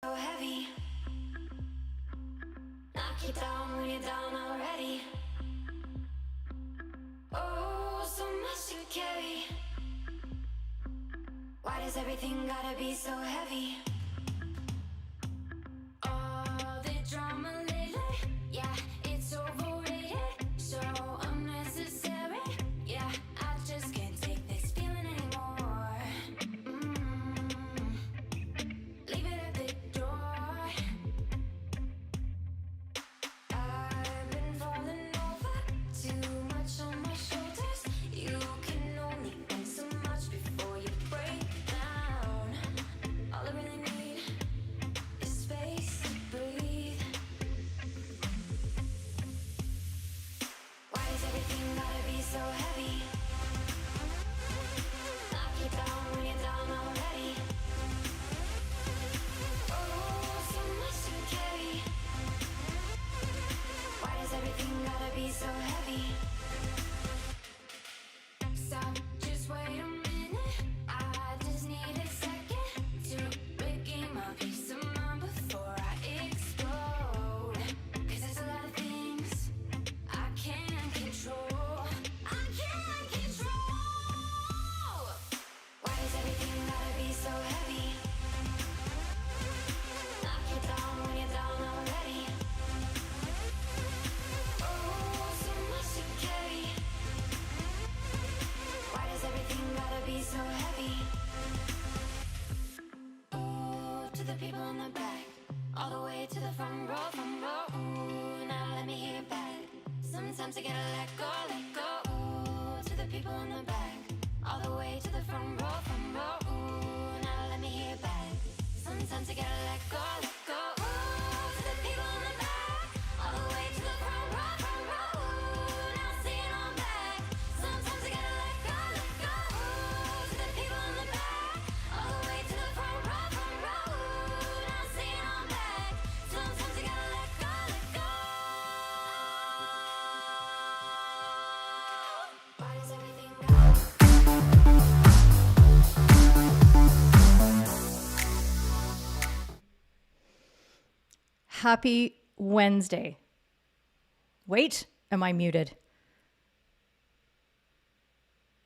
So heavy, knock you down when you're down already. Oh, so much to carry. Why does everything gotta be so heavy? All the drama lately, yeah, it's overrated. So unnecessary, yeah, I just can't take this feeling anymore. Leave it at the door. I've been falling over, too much on my shoulders. You can only bend so much before you break down. All I really need is space to breathe. Why does everything gotta be so heavy? Knock you down when you're down already. Oh, so much to carry. Why does everything gotta be so heavy? Stop, just wait a minute. I just need a second to regain my peace of mind before I explode. 'Cause there's a lot of things I can't control. I can't control. Why does everything gotta be so heavy? Knock you down when you're down already. Oh, so much to carry. Why does everything gotta be so heavy? Ooh, to the people in the back, all the way to the front row, front row. Ooh, now let me hear it back. Sometimes I gotta let go, let go. Ooh, to the people in the back, all the way to the front row, front row. Ooh, now let me hear it back. Sometimes I gotta let go, let go. Ooh, to the people in the back, all the way to the front row, front row. Ooh, now sing it on back. Sometimes I gotta let go, let go. Ooh, to the people in the back, all the way to the front row, front row. Ooh, now sing it on back. Sometimes I gotta let go, let go. Why does everything go? Happy Wednesday. Wait, am I muted?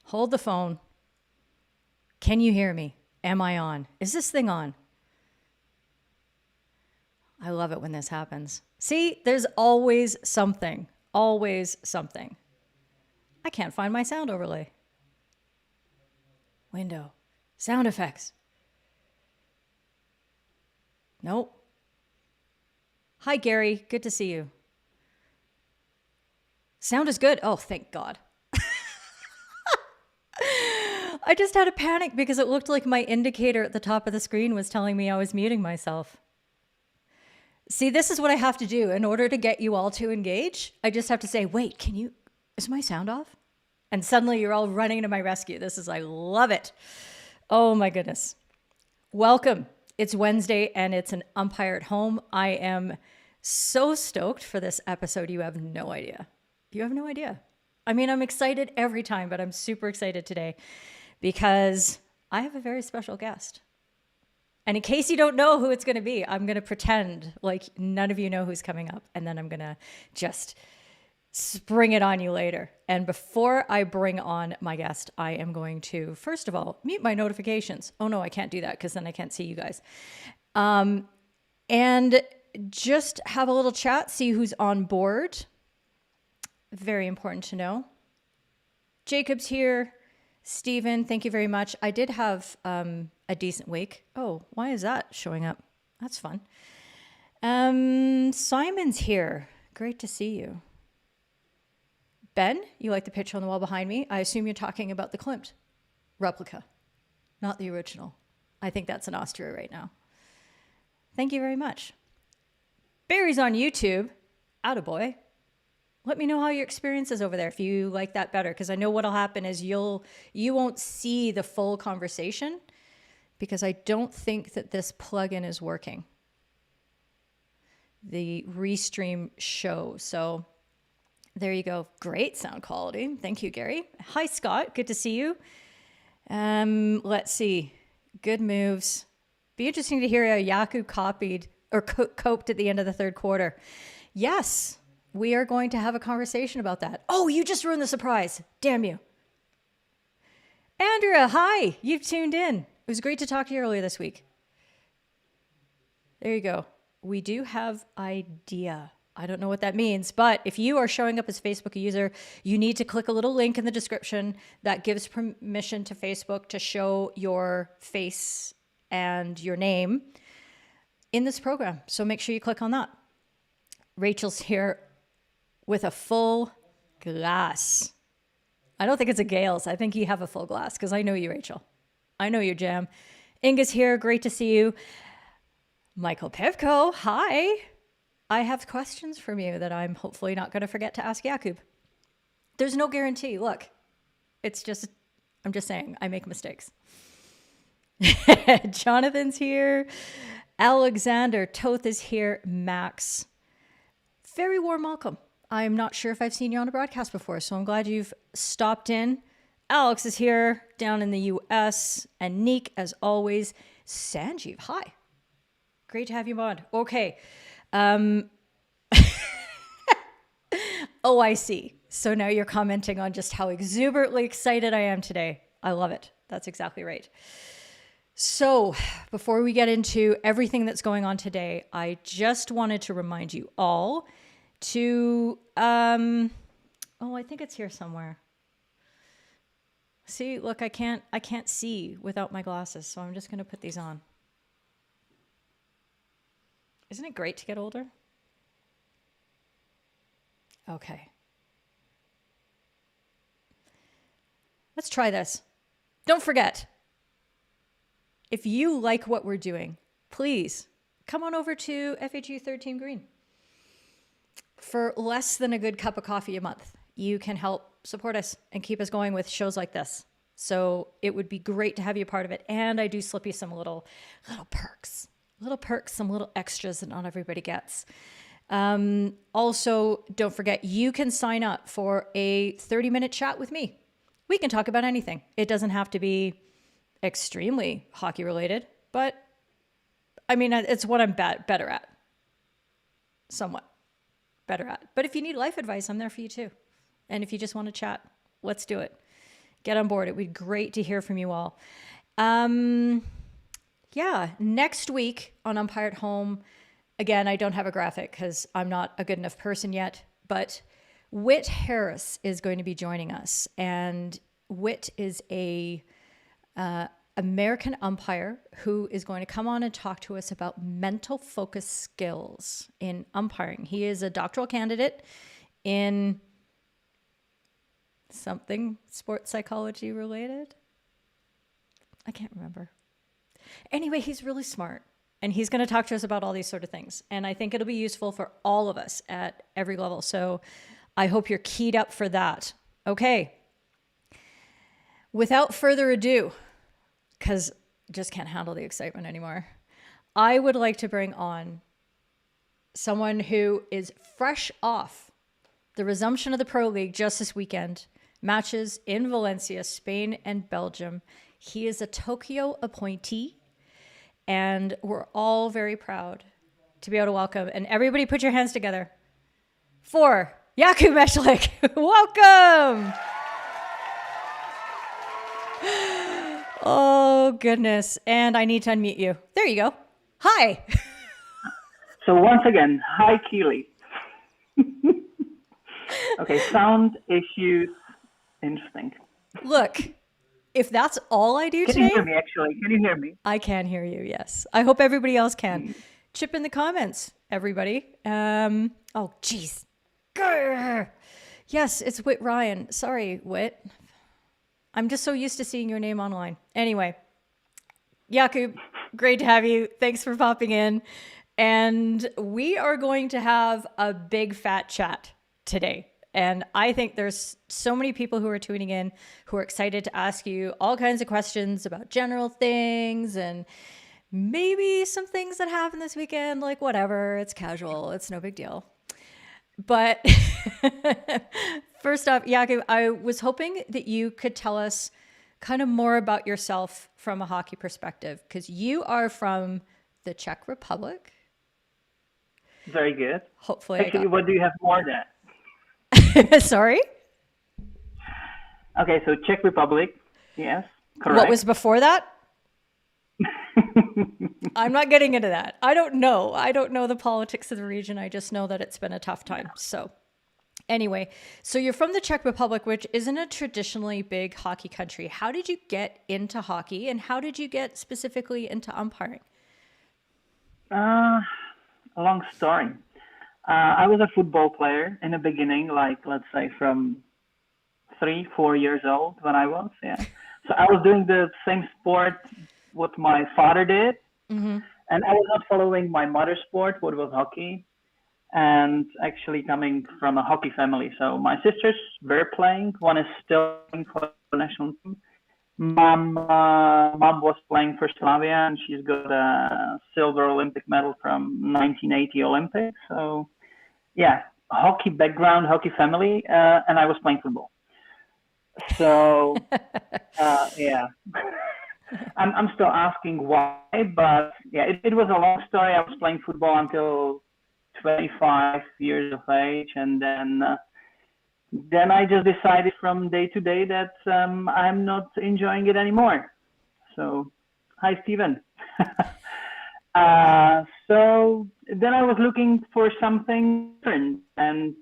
Hold the phone. Can you hear me? Am I on? Is this thing on? I love it when this happens. See, there's always something. Always something. I can't find my sound overlay. Window. Sound effects. Nope. Hi, Gary. Good to see you. Sound is good. Oh, thank God. I just had a panic because it looked like my indicator at the top of the screen was telling me I was muting myself. See, this is what I have to do in order to get you all to engage. I just have to say, wait, is my sound off? And suddenly you're all running to my rescue. I love it. Oh my goodness. Welcome. It's Wednesday and it's an umpire at home. I am so stoked for this episode. You have no idea. You have no idea. I mean, I'm excited every time, but I'm super excited today because I have a very special guest. And in case you don't know who it's going to be, I'm going to pretend like none of you know who's coming up. And then I'm going to just spring it on you later. And before I bring on my guest, I am going to, first of all, mute my notifications. Oh no, I can't do that because then I can't see you guys. And just have a little chat, see who's on board. Very important to know. Jakubs here. Steven, thank you very much. I did have a decent week. Oh, why is that showing up? That's fun. Simon's here. Great to see you. Ben, you like the picture on the wall behind me? I assume you're talking about the Klimt replica, not the original. I think that's in Austria right now. Thank you very much. Barry's on YouTube. Attaboy. Let me know how your experience is over there if you like that better, because I know what'll happen is you won't see the full conversation because I don't think that this plugin is working. The Restream show. So there you go. Great sound quality. Thank you, Gary. Hi, Scott. Good to see you. Let's see. Good moves. Be interesting to hear how Jakub copied or coped at the end of the third quarter. Yes, we are going to have a conversation about that. Oh, you just ruined the surprise. Damn you. Andrea, hi. You've tuned in. It was great to talk to you earlier this week. There you go. We do have idea. I don't know what that means, but if you are showing up as Facebook user, you need to click a little link in the description that gives permission to Facebook to show your face and your name in this program. So make sure you click on that. Rachel's here with a full glass. I don't think it's a Gales. I think you have a full glass because I know you, Rachel. I know your jam. Inga's here. Great to see you. Michael Pivko, hi. I have questions from you that I'm hopefully not going to forget to ask Jakub. There's no guarantee. Look, I'm just saying, I make mistakes. Jonathan's here. Alexander Toth is here. Max. Very warm welcome. I'm not sure if I've seen you on a broadcast before, so I'm glad you've stopped in. Alex is here down in the US. And Neek, as always. Sanjeev, hi. Great to have you on. Okay. Oh, I see. So now you're commenting on just how exuberantly excited I am today. I love it. That's exactly right. So before we get into everything that's going on today, I just wanted to remind you all to, I think it's here somewhere. See, look, I can't see without my glasses. So I'm just going to put these on. Isn't it great to get older? Okay. Let's try this. Don't forget, if you like what we're doing, please come on over to FHU Third Team Green. For less than a good cup of coffee a month, you can help support us and keep us going with shows like this. So it would be great to have you a part of it. And I do slip you some little perks. Some little extras that not everybody gets. Also, don't forget, you can sign up for a 30-minute chat with me. We can talk about anything. It doesn't have to be extremely hockey related, but I mean, it's what I'm better at. Somewhat better at. But if you need life advice, I'm there for you too. And if you just want to chat, let's do it. Get on board. It would be great to hear from you all. Yeah, next week on Umpire at Home, again, I don't have a graphic because I'm not a good enough person yet, but Whit Harris is going to be joining us. And Whit is a American umpire who is going to come on and talk to us about mental focus skills in umpiring. He is a doctoral candidate in something sports psychology related. I can't remember. Anyway, he's really smart, and he's going to talk to us about all these sort of things. And I think it'll be useful for all of us at every level. So I hope you're keyed up for that. Okay. Without further ado, because I just can't handle the excitement anymore, I would like to bring on someone who is fresh off the resumption of the Pro League just this weekend. Matches in Valencia, Spain, and Belgium. He is a Tokyo appointee. And we're all very proud to be able to welcome. And everybody put your hands together for Jakub Mejzlik. Welcome. Oh, goodness. And I need to unmute you. There you go. Hi. So once again, hi, Keely. Okay, sound issues. Interesting. Look. If that's all I do today... Can you hear me, actually? Can you hear me? I can hear you, yes. I hope everybody else can. Chip in the comments, everybody. Oh, jeez. Yes, it's Whit Ryan. Sorry, Whit. I'm just so used to seeing your name online. Anyway, Jakub, great to have you. Thanks for popping in. And we are going to have a big fat chat today. And I think there's so many people who are tuning in who are excited to ask you all kinds of questions about general things and maybe some things that happened this weekend, like whatever, it's casual, it's no big deal. But first off, Jakub, I was hoping that you could tell us kind of more about yourself from a hockey perspective, because you are from the Czech Republic. Very good. Hopefully, Actually, what do you have more than? Sorry? Okay, so Czech Republic. Yes, correct. What was before that? I'm not getting into that. I don't know. I don't know the politics of the region. I just know that it's been a tough time. So anyway, so you're from the Czech Republic, which isn't a traditionally big hockey country. How did you get into hockey, and how did you get specifically into umpiring? A long story. I was a football player in the beginning, like let's say from 3-4 years old when I was, yeah. So I was doing the same sport what my father did, and I was not following my mother's sport, what was hockey, and actually coming from a hockey family. So my sisters were playing. One is still playing for the national team. Mom was playing for Slavia, and she's got a silver Olympic medal from 1980 Olympics. So, yeah, hockey background, hockey family, and I was playing football. So, yeah, I'm still asking why, but yeah, it was a long story. I was playing football until 25 years of age, and then I just decided from day to day that I'm not enjoying it anymore. So, hi, Steven. So then I was looking for something different, and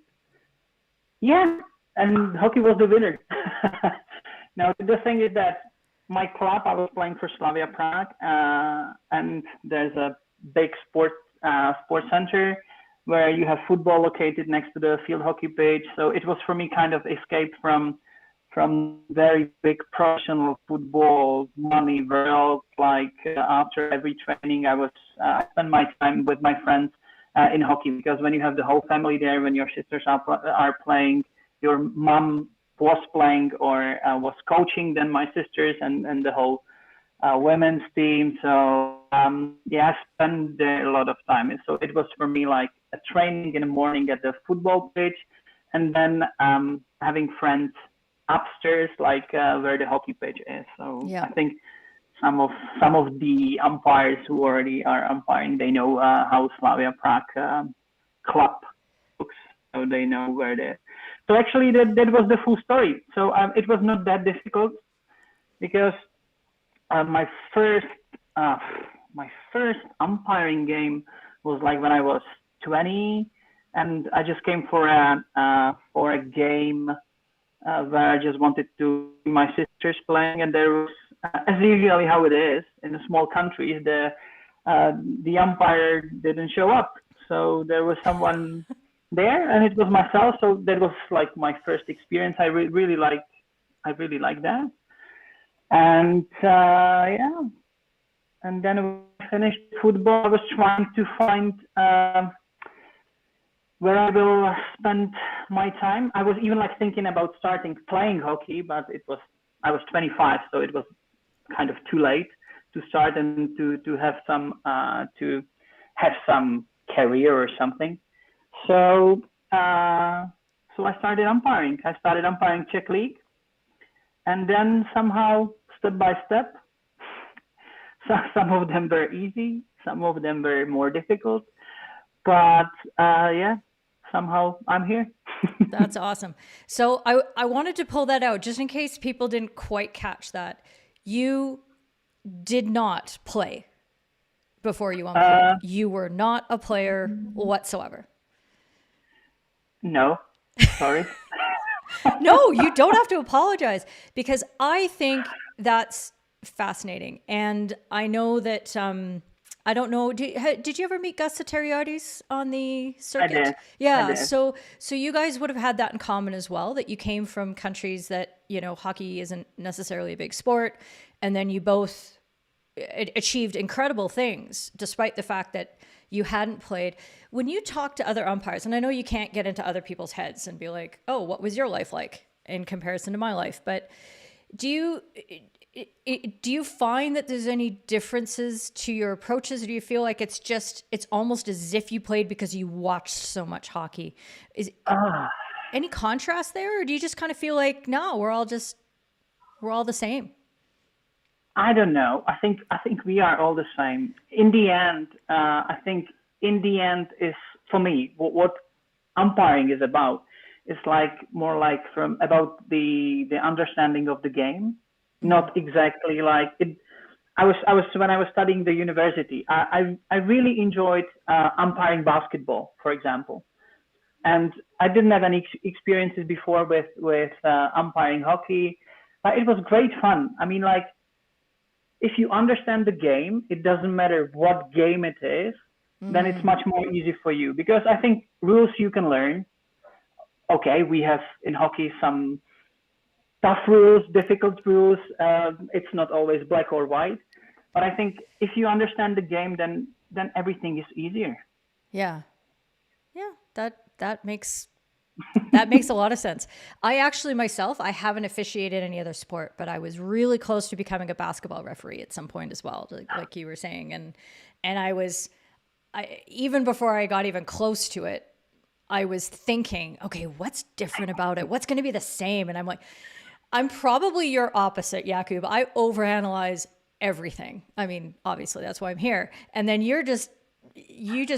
yeah, and hockey was the winner. Now, the thing is that my club, I was playing for Slavia Prague, and there's a big sports center where you have football located next to the field hockey pitch. So it was for me kind of escape from very big professional football money world. Like after every training, I spent my time with my friends in hockey, because when you have the whole family there, when your sisters are playing, your mom was playing or was coaching, then my sisters and the whole women's team. So yeah, I spent there a lot of time. And so it was for me like a training in the morning at the football pitch, and then having friends upstairs, like where the hockey pitch is. So yeah. I think some of the umpires who already are umpiring, they know how Slavia Prague club looks, so they know where they. So actually, that was the full story. So it was not that difficult, because my first umpiring game was like when I was 20, and I just came for a game where I just wanted to see my sisters playing, and there was, as usually how it is in the small countries, the umpire didn't show up, so there was someone there, and it was myself. So that was like my first experience. I really liked that, and yeah. And then when I finished football, I was trying to find where I will spend my time. I was even like thinking about playing hockey, but I was 25, so it was kind of too late to start and to have some career or something. So I started umpiring. I started umpiring Czech League, and then somehow, step by step, so some of them were easy, some of them were more difficult, but yeah, somehow I'm here. That's awesome. So I wanted to pull that out just in case people didn't quite catch that. You did not play before you umpired. You were not a player whatsoever. No, sorry. No, you don't have to apologize, because I think that's fascinating. And I know that, I don't know, did you ever meet Gus Soteriades on the circuit? I did. Yeah. I did. So you guys would have had that in common as well, that you came from countries that, hockey isn't necessarily a big sport. And then you both achieved incredible things despite the fact that you hadn't played. When you talk to other umpires, and I know you can't get into other people's heads and be like, oh, what was your life like in comparison to my life? But do you find that there's any differences to your approaches, or do you feel like it's almost as if you played because you watched so much hockey? Is any contrast there, or do you just kind of feel like, no, we're all the same? I don't know. I think we are all the same. In the end, I think in the end is for me what umpiring is about. It's like more like from about the understanding of the game, not exactly like it. I was when I was studying the university. I really enjoyed umpiring basketball, for example, and I didn't have any experiences before with umpiring hockey, but it was great fun. I mean, like, if you understand the game, it doesn't matter what game it is, then it's much more easy for you, because I think rules you can learn. Okay, we have in hockey some tough rules, difficult rules. It's not always black or white, but I think if you understand the game, then everything is easier. Yeah. That makes a lot of sense. I actually myself, I haven't officiated any other sport, but I was really close to becoming a basketball referee at some point as well, like you were saying. And even before I got even close to it, I was thinking, okay, what's different about it? What's going to be the same? And I'm like, I'm probably your opposite, Jakub. I overanalyze everything. I mean, obviously that's why I'm here. And then you just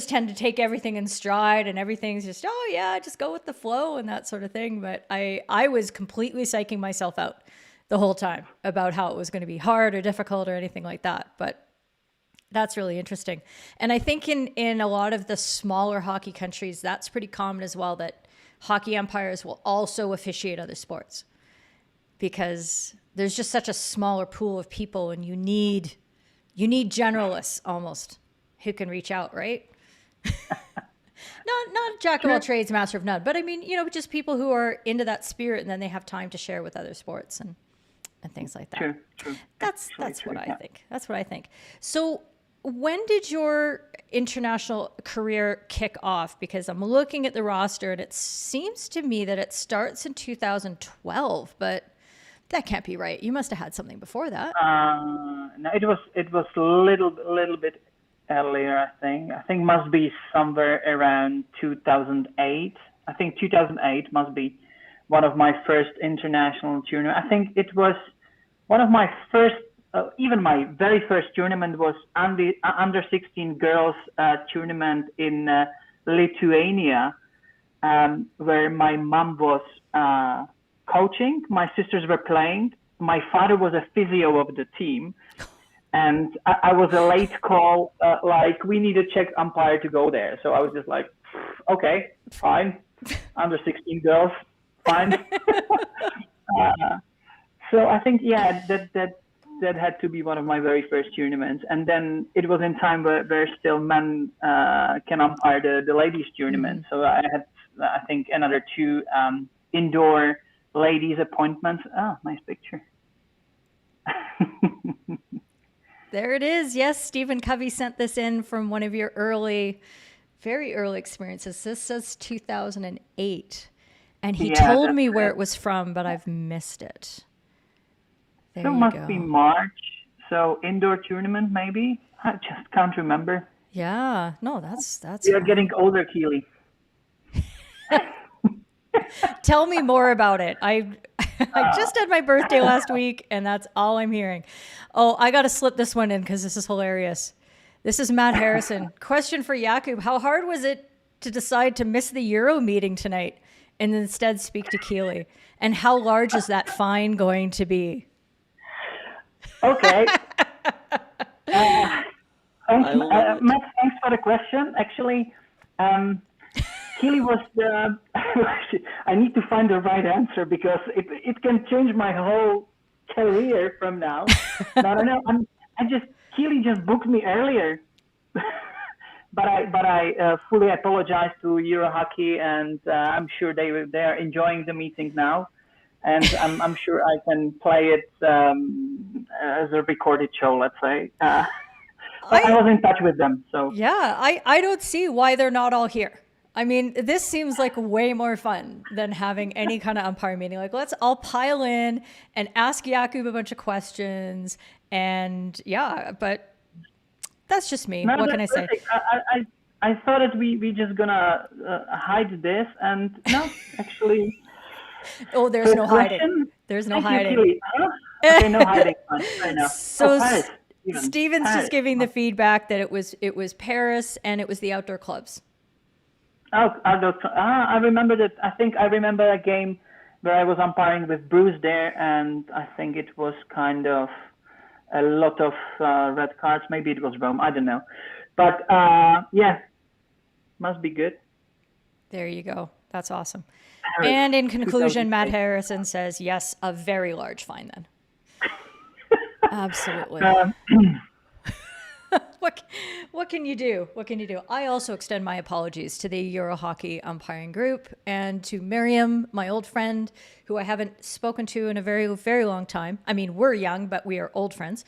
tend to take everything in stride, and everything's just, oh yeah, just go with the flow and that sort of thing. But I was completely psyching myself out the whole time about how it was going to be hard or difficult or anything like that. But that's really interesting. And I think in a lot of the smaller hockey countries, that's pretty common as well, that hockey umpires will also officiate other sports, because there's just such a smaller pool of people, and you need generalists almost who can reach out, right? not jack of all trades, master of none, but I mean, just people who are into that spirit, and then they have time to share with other sports and things like that. True. That's what I think. That's what I think. So when did your international career kick off? Because I'm looking at the roster, and it seems to me that it starts in 2012, but that can't be right. You must have had something before that. No, it was a little bit earlier. I think must be somewhere around 2008. I think 2008 must be one of my first international tournaments. I think it was one of my first, even my very first tournament was under 16 girls tournament in Lithuania, where my mom was coaching, my sisters were playing, my father was a physio of the team, and I was a late call, like, we need a Czech umpire to go there. So I was just like, okay, fine, under 16 girls, fine. So I think, yeah, that had to be one of my very first tournaments. And then it was in time where still men can umpire the ladies tournament. So I had, I think, another two indoor ladies appointments. Oh, nice picture. There it is. Yes, Stephen Covey sent this in from one of your very early experiences. This says 2008. And he told me where it was from, but I've missed it. There so you must go. Be March. So indoor tournament, maybe? I just can't remember. Yeah. No, that's. We are getting older, Keely. Tell me more about it. I just had my birthday last week, and that's all I'm hearing. Oh, I got to slip this one in because this is hilarious. This is Matt Harrison. Question for Jakub. How hard was it to decide to miss the Euro meeting tonight and instead speak to Keely? And how large is that fine going to be? Okay. Matt, thanks for the question. Actually, Keely was the. I need to find the right answer because it can change my whole career from now. No. Keely just booked me earlier, but I fully apologize to Euro Hockey, and I'm sure they are enjoying the meeting now, and I'm sure I can play it as a recorded show. Let's say. But I was in touch with them, so. Yeah, I don't see why they're not all here. I mean, this seems like way more fun than having any kind of umpire meeting. Like, let's all pile in and ask Jakub a bunch of questions. And yeah, but that's just me. No, what can I say? I thought that we just gonna hide this, and no, actually. Oh, there's no hiding. There's no hiding. Okay, no hiding. Fair enough. So Paris. Steven's Paris. just giving the feedback that it was Paris and it was the outdoor clubs. Oh, I remember that. I think I remember a game where I was umpiring with Bruce there, and I think it was kind of a lot of red cards. Maybe it was Rome. I don't know. But yeah, must be good. There you go. That's awesome. Paris, And in conclusion, 2008. Matt Harrison says, yes, a very large fine then. Absolutely. What can you do? What can you do? I also extend my apologies to the Euro Hockey umpiring group and to Miriam, my old friend, who I haven't spoken to in a very, very long time. I mean, we're young, but we are old friends,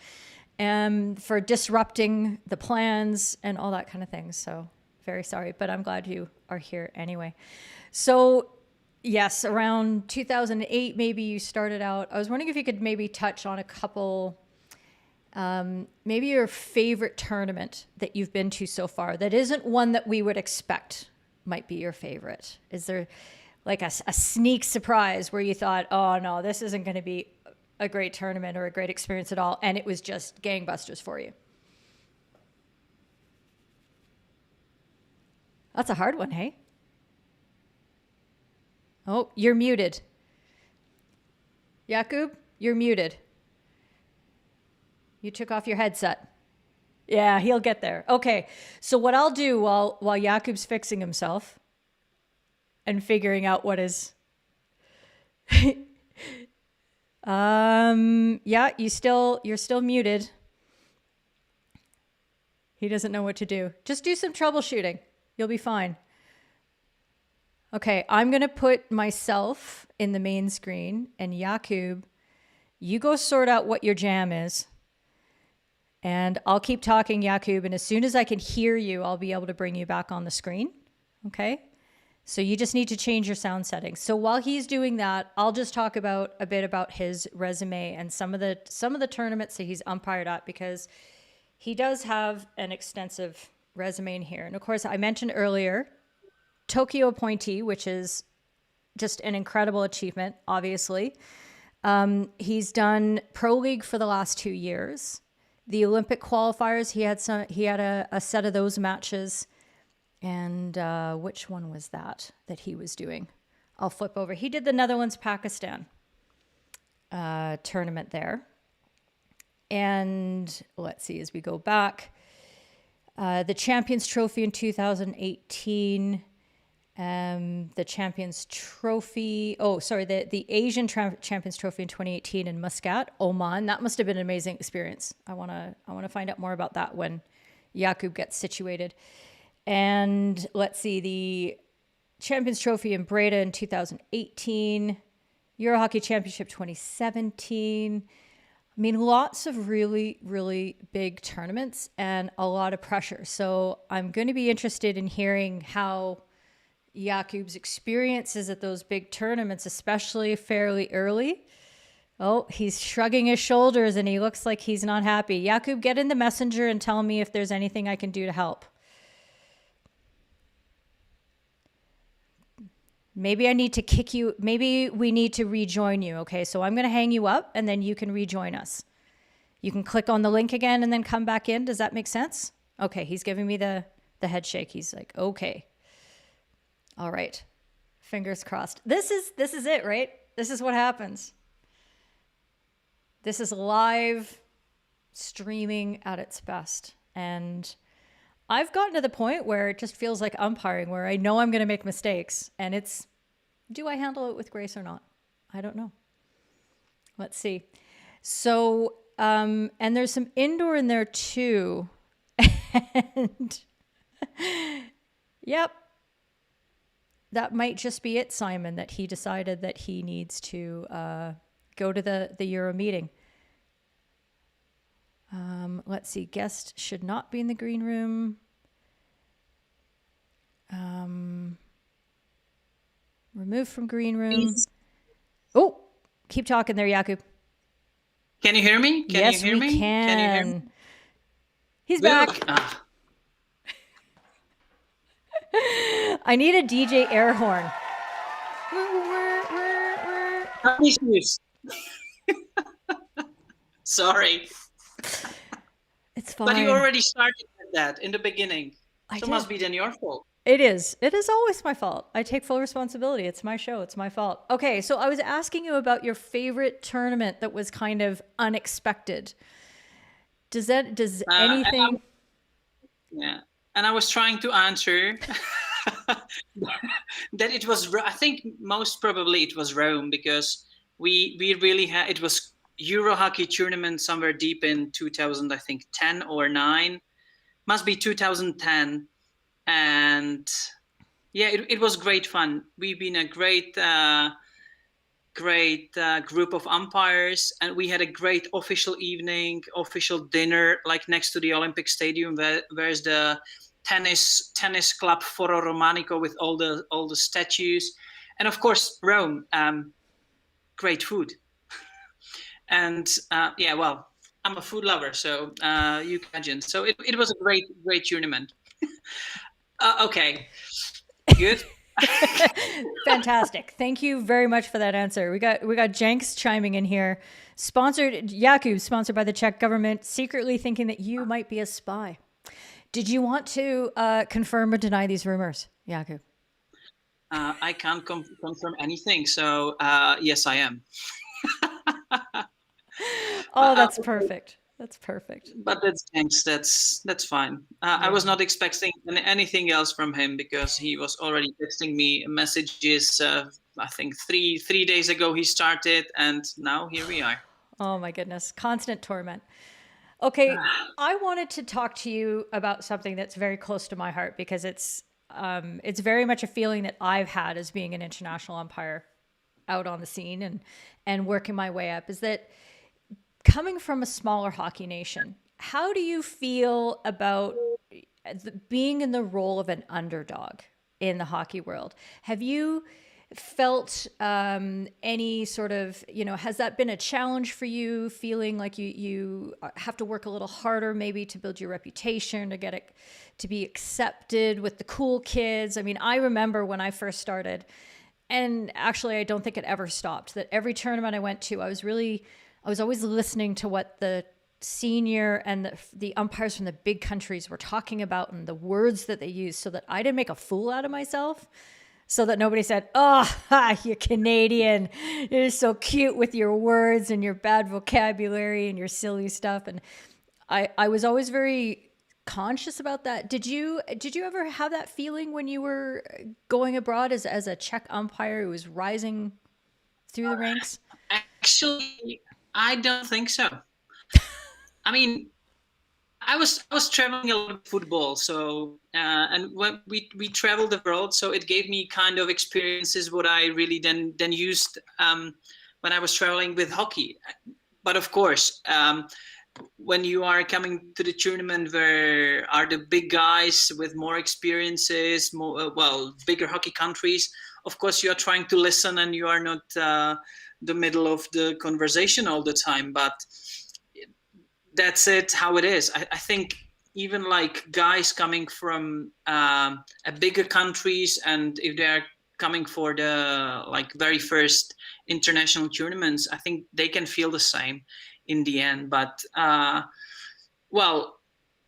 for disrupting the plans and all that kind of thing. So very sorry, but I'm glad you are here anyway. So yes, around 2008, maybe you started out. I was wondering if you could maybe touch on a couple, maybe your favorite tournament that you've been to so far that isn't one that we would expect might be your favorite. Is there like a sneak surprise where you thought, oh no, this isn't going to be a great tournament or a great experience at all, and it was just gangbusters for you? That's a hard one, hey? Oh, you're muted. Jakub, you're muted. You took off your headset. Yeah, he'll get there. Okay, so what I'll do while Jakub's fixing himself and figuring out what is... yeah, you're still muted. He doesn't know what to do. Just do some troubleshooting. You'll be fine. Okay, I'm going to put myself in the main screen, and Jakub, you go sort out what your jam is. And I'll keep talking, Jakub, and as soon as I can hear you, I'll be able to bring you back on the screen. Okay? So you just need to change your sound settings. So while he's doing that, I'll just talk about a bit about his resume and some of the tournaments that he's umpired at, because he does have an extensive resume in here. And of course, I mentioned earlier, Tokyo appointee, which is just an incredible achievement, obviously. He's done Pro League for the last 2 years. The Olympic qualifiers, he had a set of those matches. And which one was that he was doing? I'll flip over. He did the Netherlands-Pakistan tournament there. And let's see, as we go back, the Champions Trophy in 2018, the Champions Trophy, the Asian Champions Trophy in 2018 in Muscat, Oman. That must have been an amazing experience. I want to find out more about that when Jakub gets situated. And let's see, the Champions Trophy in Breda in 2018, Euro Hockey Championship 2017. I mean, lots of really, really big tournaments and a lot of pressure. So I'm going to be interested in hearing how Jakub's experiences at those big tournaments, especially fairly early. Oh, he's shrugging his shoulders and he looks like he's not happy. Jakub, get in the messenger and tell me if there's anything I can do to help. Maybe I need to kick you. Maybe we need to rejoin you. Okay, so I'm going to hang you up and then you can rejoin us. You can click on the link again and then come back in. Does that make sense? Okay, he's giving me the head shake. He's like, okay. All right. Fingers crossed. This is it, right? This is what happens. This is live streaming at its best. And I've gotten to the point where it just feels like umpiring, where I know I'm going to make mistakes. And it's, do I handle it with grace or not? I don't know. Let's see. So, and there's some indoor in there too. And yep. That might just be it, Simon, that he decided that he needs to go to the Euro meeting. Let's see. Guest should not be in the green room. Remove from green room. Please. Oh, keep talking there, Jakub. Can you hear me? Yes, you hear we me? can. Can you hear me? He's back. Ah, I need a DJ air horn. issues. Sorry. It's fine. But you already started with that in the beginning. I So it did. must be then your fault. It is. It is always my fault. I take full responsibility. It's my show. It's my fault. Okay, so I was asking you about your favorite tournament that was kind of unexpected. Does anything? Yeah. And I was trying to answer that it was, I think most probably it was Rome, because we really had, it was Euro hockey tournament somewhere deep in 2000, I think 10 or 9, must be 2010. And yeah, it was great fun. We've been a great group of umpires, and we had a great official evening, official dinner, like next to the Olympic Stadium, where's the tennis club Foro Romanico with all the statues, and of course Rome. Great food, and yeah, well, I'm a food lover, so you can imagine. So it was a great tournament. Okay, good. Fantastic. Thank you very much for that answer. We got Jenks chiming in here. Jakub, sponsored by the Czech government, secretly thinking that you might be a spy. Did you want to confirm or deny these rumors, Jakub? I can't confirm anything, so yes, I am. Oh, that's perfect. That's perfect. But that's fine. I was not expecting anything else from him, because he was already texting me messages. I think three days ago he started, and now here we are. Oh my goodness, constant torment. Okay, I wanted to talk to you about something that's very close to my heart, because it's very much a feeling that I've had as being an international umpire out on the scene and working my way up, is that coming from a smaller hockey nation, how do you feel about being in the role of an underdog in the hockey world? Have you felt any sort of, has that been a challenge for you, feeling like you have to work a little harder maybe to build your reputation, to get it to be accepted with the cool kids? I mean, I remember when I first started, and actually I don't think it ever stopped, that every tournament I went to, I was always listening to what the senior and the umpires from the big countries were talking about and the words that they used, so that I didn't make a fool out of myself, so that nobody said, "Oh, you're Canadian. You're so cute with your words and your bad vocabulary and your silly stuff." And I was always very conscious about that. Did you ever have that feeling when you were going abroad as a Czech umpire who was rising through the ranks? Actually, I don't think so. I mean, I was traveling a lot of football, so and when we traveled the world, so it gave me kind of experiences what I really then used when I was traveling with hockey. But of course, when you are coming to the tournament where are the big guys with more experiences, bigger hockey countries, of course you are trying to listen, and you are not the middle of the conversation all the time, but that's how it is. I think even like guys coming from a bigger countries, and if they're coming for the very first international tournaments, I think they can feel the same in the end. But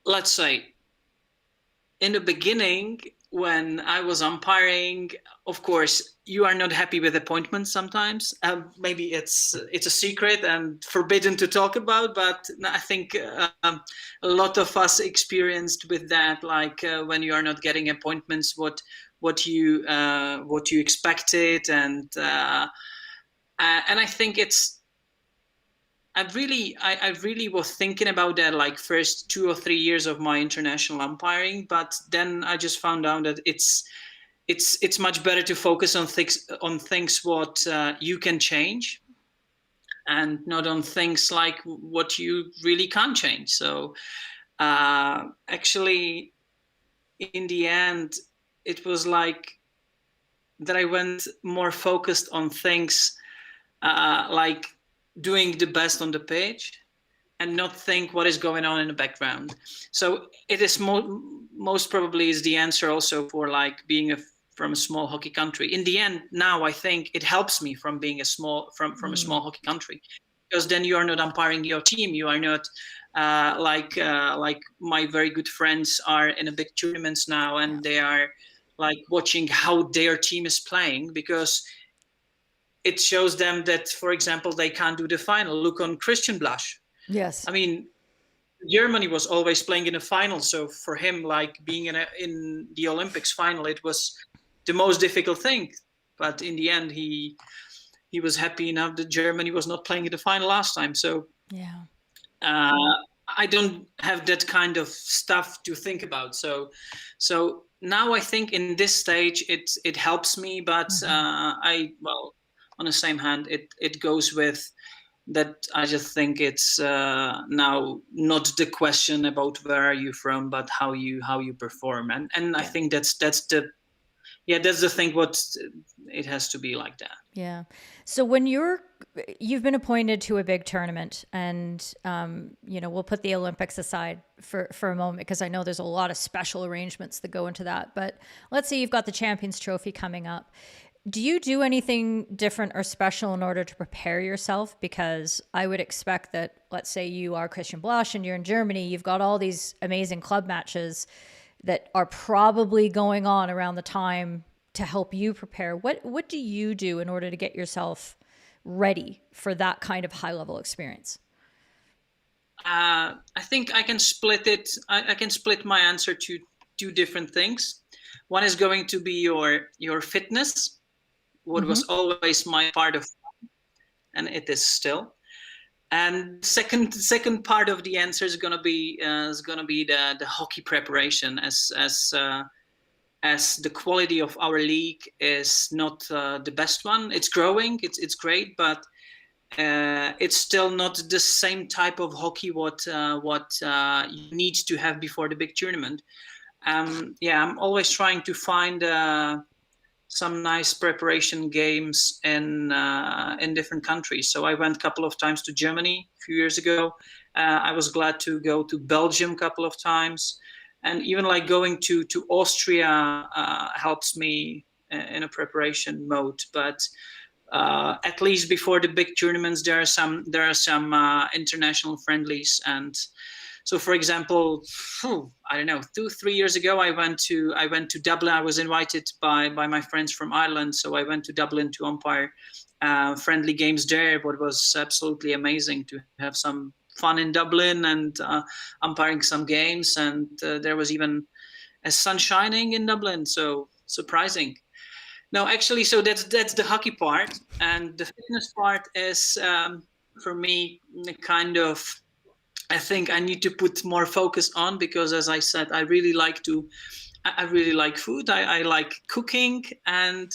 let's say in the beginning, when I was umpiring, of course, you are not happy with appointments sometimes. Maybe it's a secret and forbidden to talk about, but I think a lot of us experienced with that, when you are not getting appointments, what you expected, and I think I really was thinking about that first 2 or 3 years of my international umpiring, but then I just found out that it's much better to focus on things what you can change, and not on things like what you really can't change. So actually, in the end, it was like that I went more focused on things like doing the best on the pitch, and not think what is going on in the background. So it is most probably is the answer also for being from a small hockey country. In the end, now I think it helps me from being a small hockey country, because then you are not umpiring your team. You are not like my very good friends are in a big tournaments now, and they are like watching how their team is playing, because it shows them that, for example, they can't do the final. Look on Christian Blasch. Yes. I mean, Germany was always playing in a final, so for him, like being in the Olympics final, it was the most difficult thing. But in the end, he was happy enough that Germany was not playing in the final last time. So Yeah. I don't have that kind of stuff to think about. So now I think in this stage it helps me, but on the same hand, it goes with that. I just think it's now not the question about where are you from, but how you perform, and I think that's the thing. What it has to be like that. Yeah. So when you've been appointed to a big tournament, and we'll put the Olympics aside for a moment, because I know there's a lot of special arrangements that go into that. But let's say you've got the Champions Trophy coming up. Do you do anything different or special in order to prepare yourself? Because I would expect that, let's say you are Christian Blasch and you're in Germany, you've got all these amazing club matches that are probably going on around the time to help you prepare. What do you do in order to get yourself ready for that kind of high level experience? I think I can split it. I can split my answer to two different things. One is going to be your fitness, what was always my part of, and it is still. And second part of the answer is gonna be the hockey preparation, as the quality of our league is not the best one. It's growing, it's great, but it's still not the same type of hockey what you need to have before the big tournament. I'm always trying to find some nice preparation games in different countries. So I went a couple of times to Germany a few years ago. I was glad to go to Belgium a couple of times, and even like going to Austria helps me in a preparation mode. But at least before the big tournaments, there are some international friendlies. And so, for example, I don't know, 2-3 years ago, I went to Dublin. I was invited by my friends from Ireland, so I went to Dublin to umpire friendly games there. What was absolutely amazing to have some fun in Dublin and umpiring some games. And there was even a sun shining in Dublin, so surprising. No, actually, so that's the hockey part, and the fitness part is for me kind of. I think I need to put more focus on, because, as I said, I really like food. I like cooking, and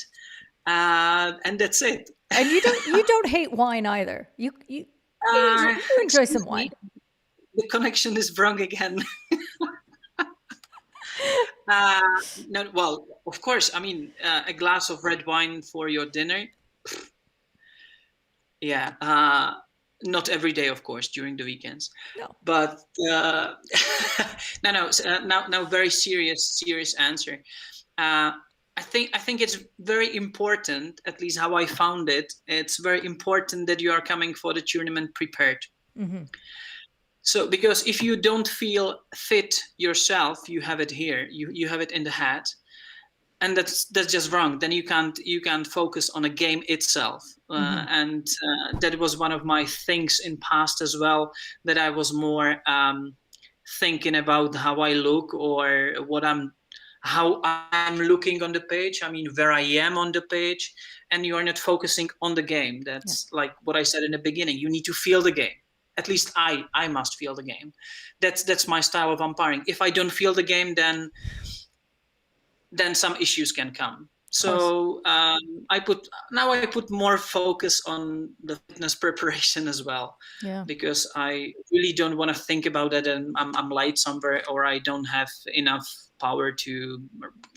that's it. And you don't hate wine either. You enjoy some wine. The connection is wrong again. No, well, of course. I mean, a glass of red wine for your dinner. Yeah. Not every day, of course, during the weekends. No. But no. Now, very serious answer. I think it's very important, at least how I found it. It's very important that you are coming for the tournament prepared. Mm-hmm. So, because if you don't feel fit yourself, you have it here. You have it in the head, and that's just wrong. Then you can't focus on a game itself. And that was one of my things in past as well, that I was more thinking about how I look, or how I'm looking on the page. I mean, where I am on the page, and you are not focusing on the game. That's like what I said in the beginning. You need to feel the game. At least I must feel the game. That's my style of umpiring. If I don't feel the game, then some issues can come. So I put more focus on the fitness preparation as well, because I really don't want to think about it, and I'm late somewhere, or I don't have enough power to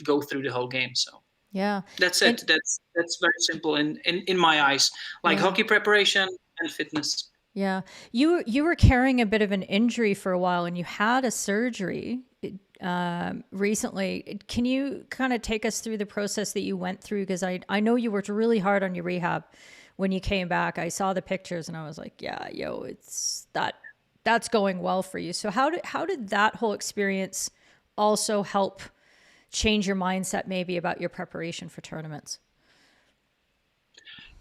go through the whole game. So that's it. That's very simple in my eyes, like hockey preparation and fitness. Yeah, you were carrying a bit of an injury for a while, and you had a surgery recently. Can you kind of take us through the process that you went through? Because I know you worked really hard on your rehab. when you came back, I saw the pictures and I was like, yeah, that's going well for you. So how did that whole experience also help change your mindset maybe about your preparation for tournaments?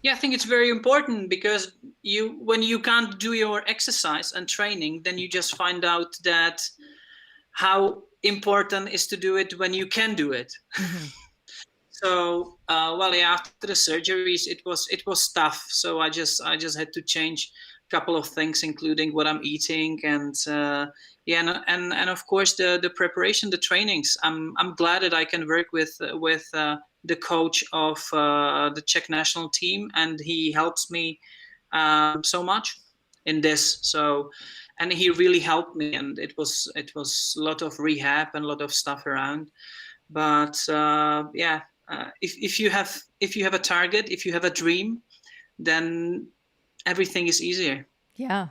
Yeah, I think it's very important because when you can't do your exercise and training, then you just find out that how important is to do it when you can do it. Mm-hmm. So, after the surgeries, it was tough. So I just had to change a couple of things, including what I'm eating, and and of course the preparation, the trainings. I'm glad that I can work with the coach of the Czech national team, and he helps me so much in this. So, and he really helped me, and it was a lot of rehab and a lot of stuff around. But if you have a target, if you have a dream, then everything is easier. Yeah.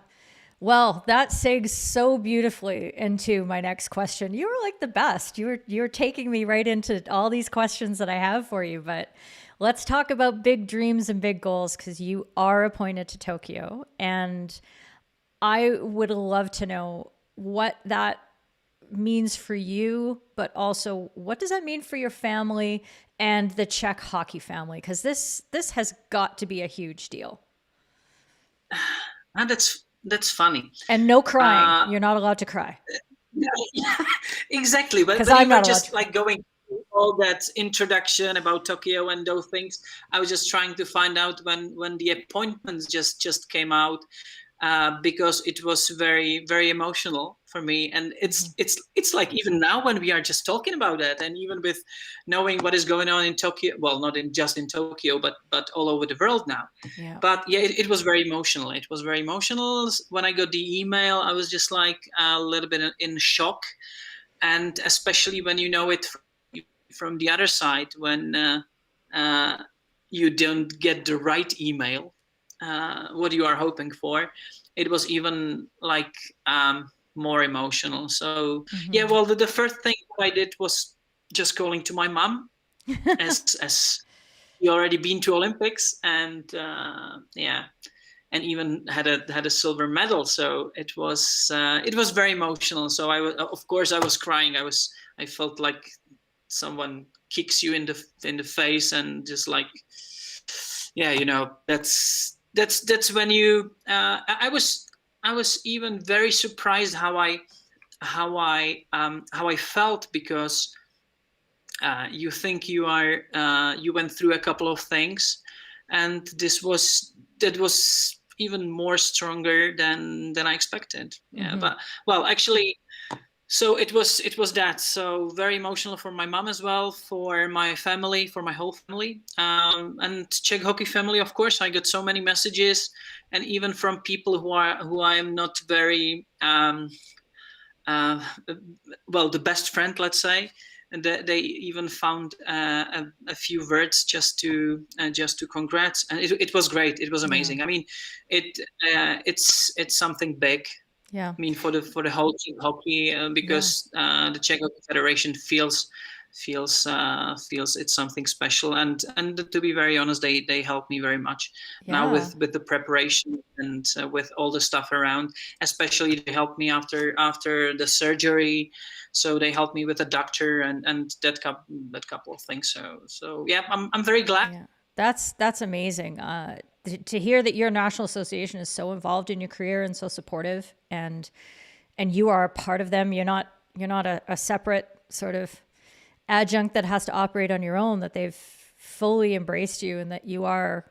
Well, that segues so beautifully into my next question. You were like the best. You're taking me right into all these questions that I have for you, but let's talk about big dreams and big goals, because you are appointed to Tokyo, and I would love to know what that means for you, but also what does that mean for your family and the Czech hockey family? Because this has got to be a huge deal. And that's funny. And no crying. You're not allowed to cry. Yeah, exactly. But I'm not just like going through all that introduction about Tokyo and those things. I was just trying to find out when the appointments just came out. Because it was very, very emotional for me, and it's like even now when we are just talking about that, and even with knowing what is going on in Tokyo, well, not just in Tokyo, but all over the world now. Yeah. But yeah, it was very emotional. It was very emotional. When I got the email, I was just like a little bit in shock, and especially when you know it from the other side, when you don't get the right email. What you are hoping for, it was even like more emotional. So yeah, well, the first thing I did was just calling to my mom, as she already been to Olympics, and and even had a silver medal. So it was very emotional. So of course I was crying. I felt like someone kicks you in the face, and just like, yeah, that's when you I was even very surprised how I felt, because you think you went through a couple of things, and that was even more stronger than I expected. Yeah. But well, actually, so it was that. So very emotional for my mom as well, for my family, for my whole family, and Czech hockey family. Of course, I got so many messages, and even from people who I am not very the best friend, let's say, and they even found a few words just to congrats, and it was great. It was amazing. Yeah. I mean, it's something big. Yeah. I mean, for the whole Czech hockey, because the Czech Hockey Federation feels it's something special, and to be very honest, they help me very much now with the preparation and with all the stuff around. Especially they helped me after the surgery, so they helped me with the doctor and that couple of things. So yeah, I'm very glad. Yeah. That's amazing. To hear that your national association is so involved in your career and so supportive, and you are a part of them. You're not a separate sort of adjunct that has to operate on your own, that they've fully embraced you, and that you are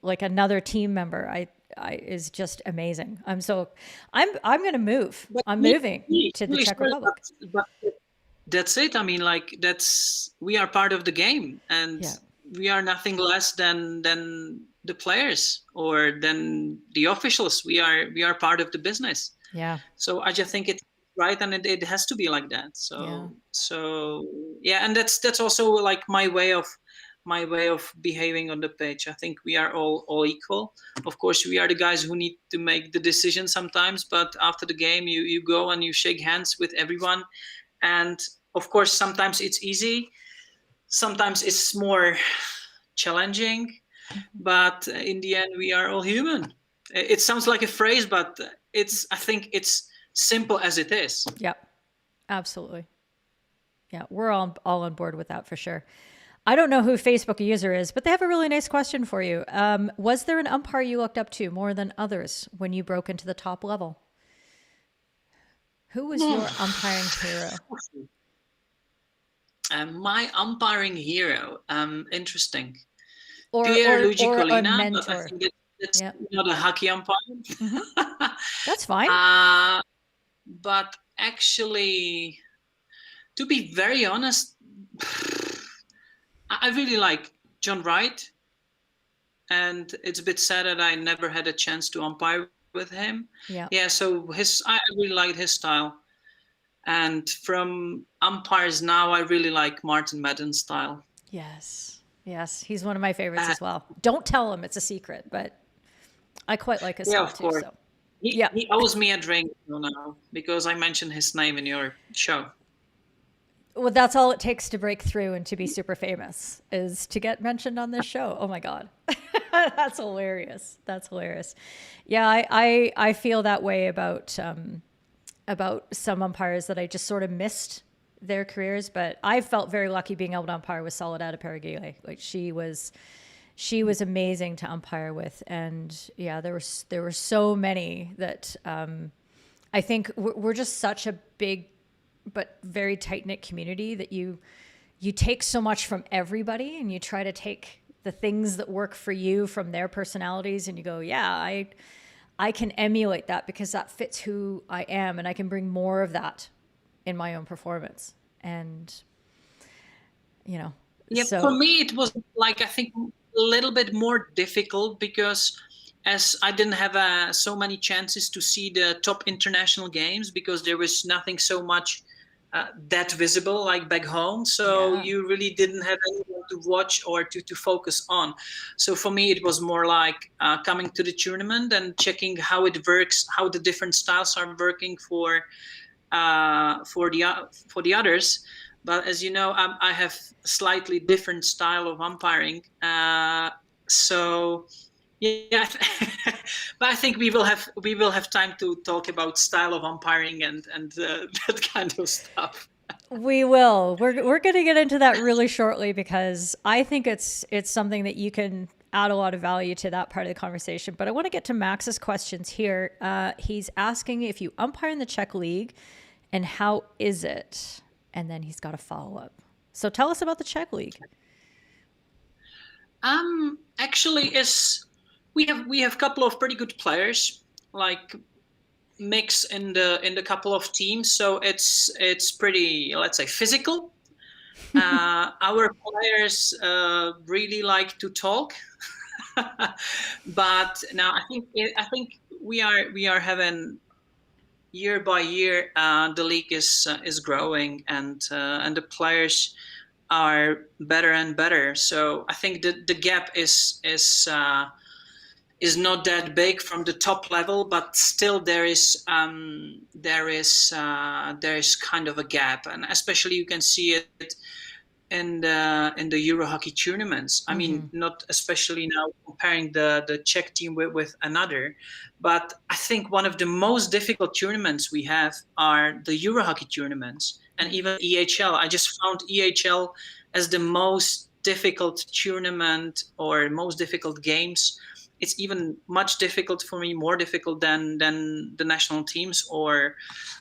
like another team member. I is just amazing. I'm going to move. I'm moving to the Czech Republic. But that's it. I mean, like, we are part of the game, and we are nothing less than the players or than the officials. We are part of the business. Yeah. So I just think it's right, and it has to be like that. So yeah, and that's also like my way of behaving on the pitch. I think we are all equal. Of course, we are the guys who need to make the decision sometimes, but after the game, you go and you shake hands with everyone. And of course, sometimes it's easy, sometimes it's more challenging. but in the end, we are all human. It sounds like a phrase, but I think it's simple as it is. Yep, absolutely. Yeah, we're all on board with that for sure. I don't know who Facebook user is, but they have a really nice question for you. Was there an umpire you looked up to more than others when you broke into the top level? Who was your umpiring hero? My umpiring hero, interesting. Or Pierluigi a Collina, mentor. but I think that's not a hockey umpire. That's fine. But actually, to be very honest, I really like John Wright, and it's a bit sad that I never had a chance to umpire with him. Yeah. So I really liked his style, and from umpires now, I really like Martin Madden's style. Yes, he's one of my favorites as well. Don't tell him it's a secret, but I quite like his style of course. too. So. He owes me a drink now because I mentioned his name in your show. Well, that's all it takes to break through and to be super famous is to get mentioned on this show. Oh my God. That's hilarious. Yeah, I feel that way about some umpires that I just sort of missed their careers, but I felt very lucky being able to umpire with Soledad Perigile. Like she was amazing to umpire with. And yeah, there were so many that I think we're just such a big but very tight-knit community that you take so much from everybody and you try to take the things that work for you from their personalities and you go, yeah, I can emulate that because that fits who I am and I can bring more of that in my own performance. And, for me, it was like, I think a little bit more difficult because as I didn't have so many chances to see the top international games because there was nothing so much that visible like back home. So you really didn't have anyone to watch or to focus on. So for me, it was more like coming to the tournament and checking how it works, how the different styles are working for the others. But as you know, I have slightly different style of umpiring. So yeah, but I think we will have time to talk about style of umpiring and that kind of stuff. We will. We're going to get into that really shortly because I think it's something that you can add a lot of value to that part of the conversation. But I want to get to Max's questions here. He's asking if you umpire in the Czech League and how is it? And then he's got a follow-up. So tell us about the Czech League. Actually, we have a couple of pretty good players, like mix in the couple of teams. So it's pretty, let's say, physical. Our players really like to talk, but now I think we are having year by year the league is growing and the players are better and better. So I think the gap is not that big from the top level, but still there is kind of a gap, and especially you can see it in the Euro hockey tournaments. I mean, not especially now comparing the Czech team with another, but I think one of the most difficult tournaments we have are the Euro hockey tournaments and even EHL. I just found EHL as the most difficult tournament or most difficult games. It's even much difficult for me, more difficult than the national teams or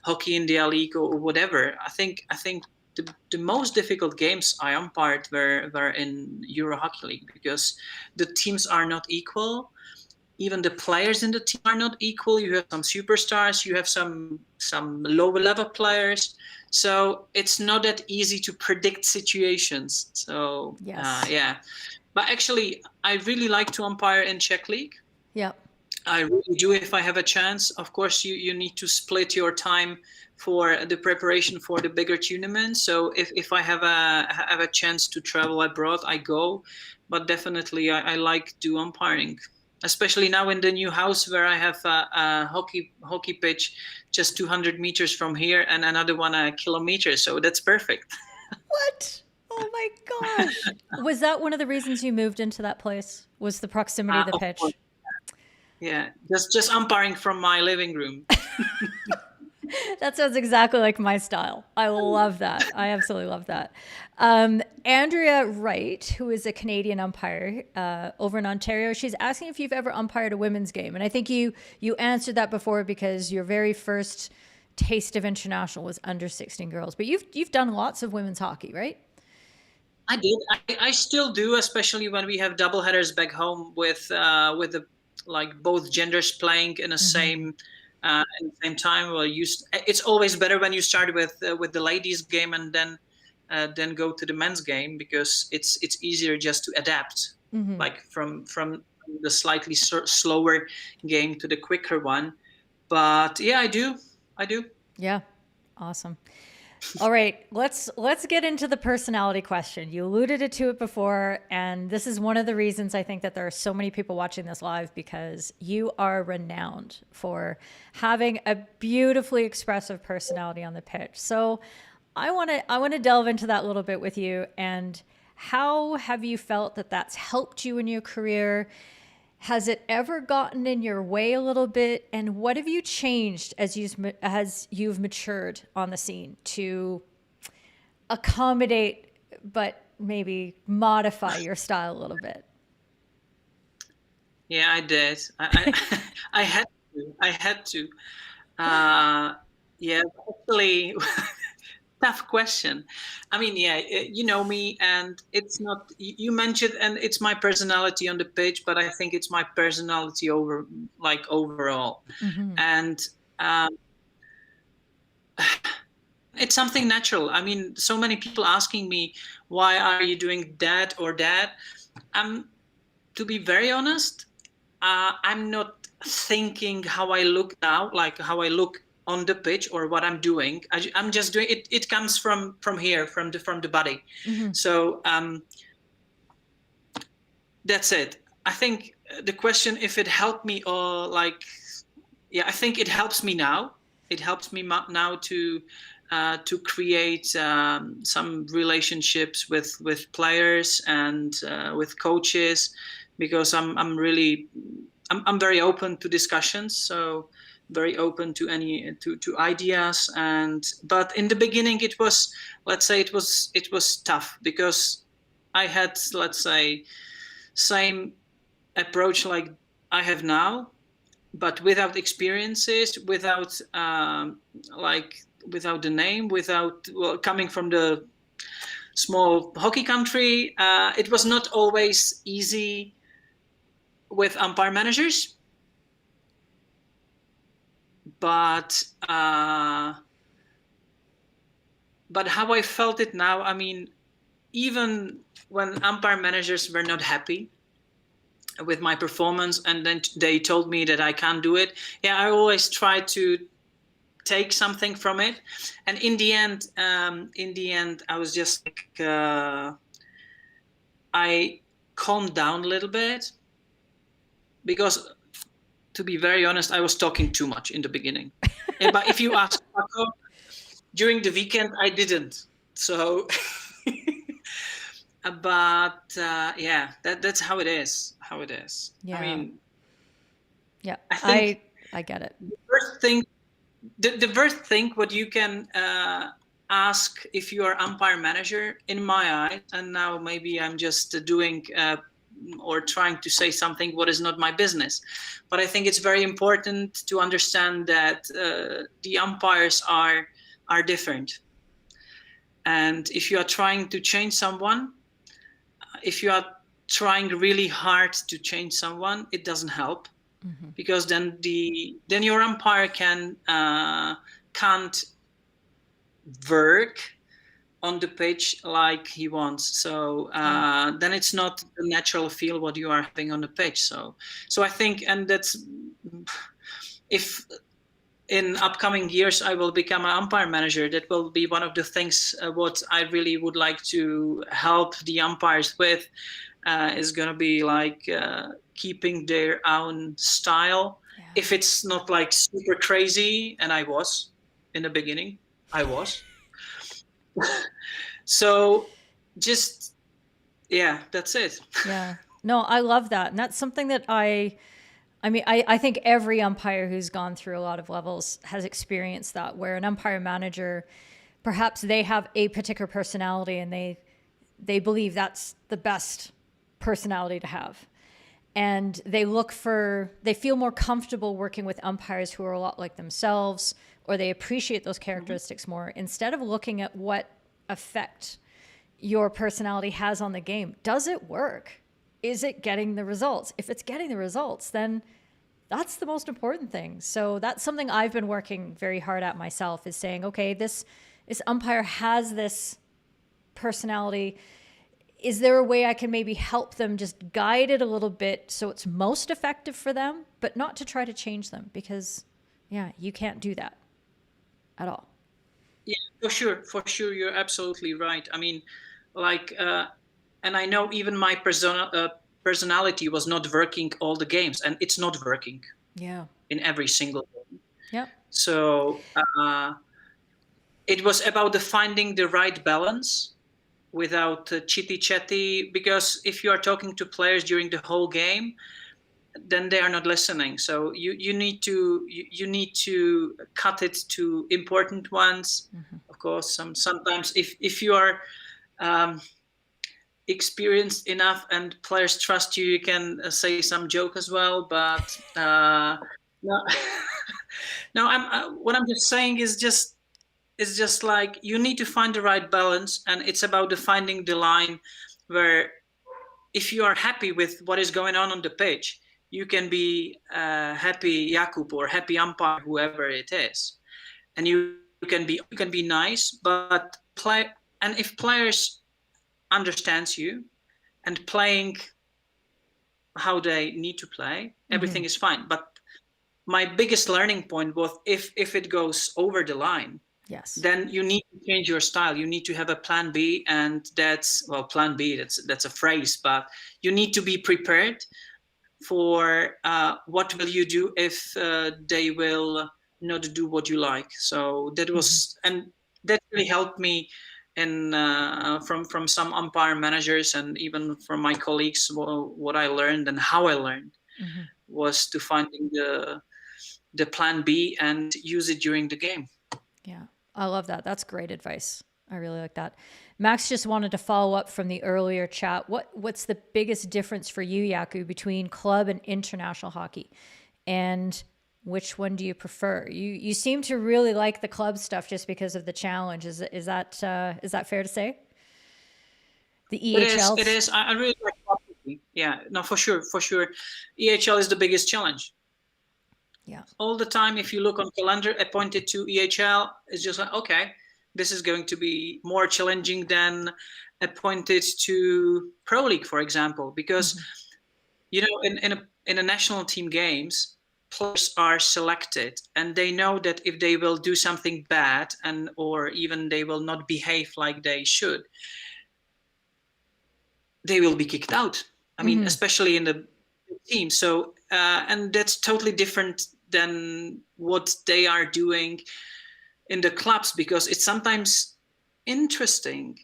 Hockey India League or whatever. I think the most difficult games I umpired were in Euro Hockey League because the teams are not equal. Even the players in the team are not equal. You have some superstars, you have some lower level players. So it's not that easy to predict situations. So yeah. But actually, I really like to umpire in Czech League. Yeah. I really do if I have a chance. Of course, you need to split your time for the preparation for the bigger tournaments. So if I have a chance to travel abroad, I go. But definitely, I like to umpiring, especially now in the new house where I have a hockey pitch just 200 meters from here and another one a kilometer. So that's perfect. What? Oh my gosh. Was that one of the reasons you moved into that place? Was the proximity of the Of pitch? course. Yeah, just umpiring from my living room. That sounds exactly like my style. I love that. I absolutely love that. Andrea Wright, who is a Canadian umpire over in Ontario, she's asking if you've ever umpired a women's game. And I think you answered that before because your very first taste of international was under 16 girls. But you've done lots of women's hockey, right? I did. I still do, especially when we have double headers back home with the like both genders playing in the same in the same time. Well, it's always better when you start with the ladies' game and then go to the men's game, because it's easier just to adapt, like from the slightly slower game to the quicker one. But yeah, I do. Yeah. Awesome. All right, let's get into the personality question. You alluded to it before, and this is one of the reasons I think that there are so many people watching this live, because you are renowned for having a beautifully expressive personality on the pitch. So I want to delve into that a little bit with you. And how have you felt that that's helped you in your career? Has it ever gotten in your way a little bit? And what have you changed as you've matured on the scene to accommodate, but maybe modify your style a little bit? Yeah, I did. I had to. Yeah, actually, tough question. I mean, yeah, you know me, and it's not, you mentioned, and it's my personality on the pitch, but I think it's my personality overall. And it's something natural. I mean, so many people asking me, why are you doing that or that? To be very honest, I'm not thinking how I look now, like how I look on the pitch or what I'm doing. I'm just doing it. It comes from here, from the body. So that's it. I think the question, if it helped me, or like, yeah, I think it helps me now. It helps me now to create some relationships with players and with coaches, because I'm very open to discussions. So very open to any to ideas. But in the beginning it was, let's say, it was tough, because I had, let's say, same approach like I have now, but without experiences, without without the name, coming from the small hockey country. It was not always easy with umpire managers. But how I felt it now, I mean, even when umpire managers were not happy with my performance, and then they told me that I can't do it, yeah, I always try to take something from it. And in the end, I was just like, I calmed down a little bit, because, to be very honest, I was talking too much in the beginning. But if you ask Paco, during the weekend, I didn't. So, but yeah, that's how it is. Yeah. I mean, yeah, I think I get it. the first thing what you can ask if you are umpire manager, in my eyes, and now maybe I'm just doing or trying to say something what is not my business, but I think it's very important to understand that the umpires are different. And if you are trying to change someone, if you are trying really hard to change someone, it doesn't help, because then your umpire can't work on the pitch like he wants. So then it's not the natural feel what you are having on the pitch. So I think, and that's, if in upcoming years I will become an umpire manager, that will be one of the things what I really would like to help the umpires with, is going to be like keeping their own style. Yeah. If it's not like super crazy, and I was in the beginning, I was. So just, yeah, that's it. Yeah. No, I love that. And that's something that I think every umpire who's gone through a lot of levels has experienced that, where an umpire manager, perhaps they have a particular personality and they believe that's the best personality to have. And they feel more comfortable working with umpires who are a lot like themselves, or they appreciate those characteristics more, instead of looking at what effect your personality has on the game. Does it work? Is it getting the results? If it's getting the results, then that's the most important thing. So that's something I've been working very hard at myself, is saying, okay, this umpire has this personality. Is there a way I can maybe help them, just guide it a little bit so it's most effective for them, but not to try to change them, because yeah, you can't do that at all. Yeah, for sure, you're absolutely right. I mean, like, and I know even my personality was not working all the games, and it's not working. Yeah. In every single game. Yeah. So it was about finding the right balance without chitty chatty, because if you are talking to players during the whole game, then they are not listening. So you need to cut it to important ones. Mm-hmm. Of course, sometimes if you are experienced enough and players trust you, you can say some joke as well. But no, no. What I'm just saying is just like, you need to find the right balance, and it's about finding the line where, if you are happy with what is going on the pitch, you can be happy Jakub or happy umpire, whoever it is, and you can be nice, but play. And if players understands you and playing how they need to play, everything is fine. But my biggest learning point was, if it goes over the line, yes, then you need to change your style. You need to have a plan B, and plan B. That's a phrase, but you need to be prepared for what will you do if they will not do what you like. So that was, and that really helped me. And from some umpire managers, and even from my colleagues, what I learned and how I learned was to finding the plan B and use it during the game. Yeah, I love that. That's great advice. I really like that. Max just wanted to follow up from the earlier chat. What's the biggest difference for you, Jakub, between club and international hockey? And which one do you prefer? You seem to really like the club stuff just because of the challenge. Is that fair to say? The EHL. It is. I really like hockey. Yeah, no, for sure. EHL is the biggest challenge. Yeah. All the time, if you look on calendar, appointed to EHL, it's just like, okay, this is going to be more challenging than appointed to Pro League, for example, because you know, in a national team games, players are selected, and they know that if they will do something bad, or even they will not behave like they should, they will be kicked out. I mean, especially in the team. So and that's totally different than what they are doing in the clubs, because it's sometimes interesting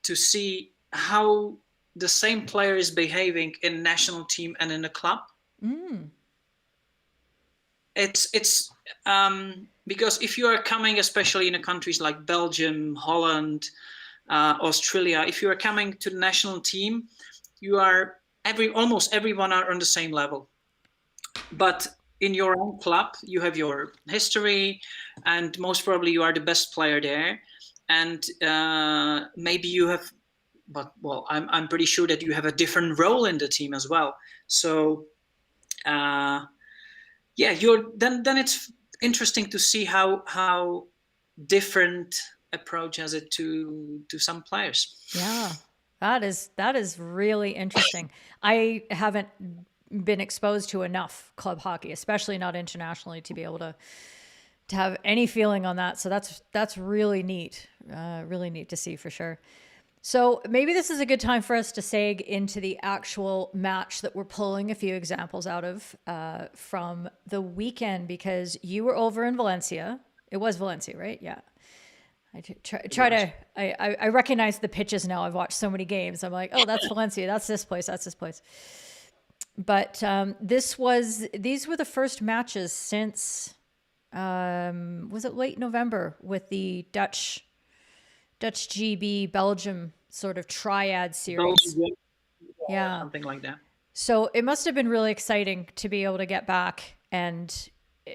to see how the same player is behaving in national team and in a club. It's because if you are coming, especially in countries like Belgium, Holland, Australia, if you are coming to the national team, you are almost everyone are on the same level. But in your own club, you have your history, and most probably you are the best player there. And maybe you have, I'm pretty sure that you have a different role in the team as well. So then it's interesting to see how different approach has it to some players. Yeah, that is really interesting. I haven't been exposed to enough club hockey, especially not internationally, to be able to have any feeling on that. So that's really neat to see, for sure. So maybe this is a good time for us to seg into the actual match that we're pulling a few examples out of from the weekend, because you were over in Valencia. It was Valencia, right? Yeah. I try to. I recognize the pitches now. I've watched so many games. I'm like, oh, that's Valencia. That's this place. That's this place. But these were the first matches since was it late November with the Dutch GB Belgium sort of triad series. Yeah, something like that. So it must have been really exciting to be able to get back and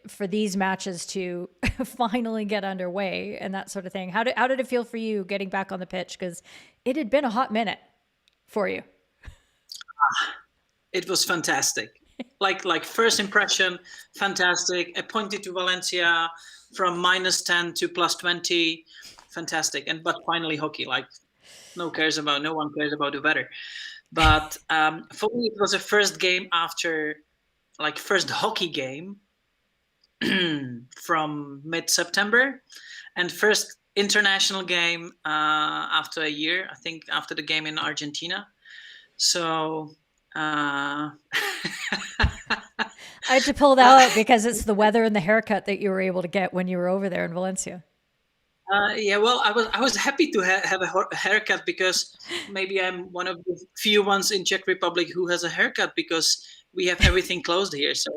for these matches to finally get underway and that sort of thing. How did it feel for you getting back on the pitch? Because it had been a hot minute for you. It was fantastic. Like first impression, fantastic. Appointed to Valencia from -10 to +20, fantastic. But finally hockey, like no one cares about the weather. But for me, it was the first game after, like first hockey game from mid-September, and first international game after a year, I think after the game in Argentina. So I had to pull that out because it's the weather and the haircut that you were able to get when you were over there in Valencia. Yeah, well, I was happy to have a haircut because maybe I'm one of the few ones in Czech Republic who has a haircut because we have everything closed here. So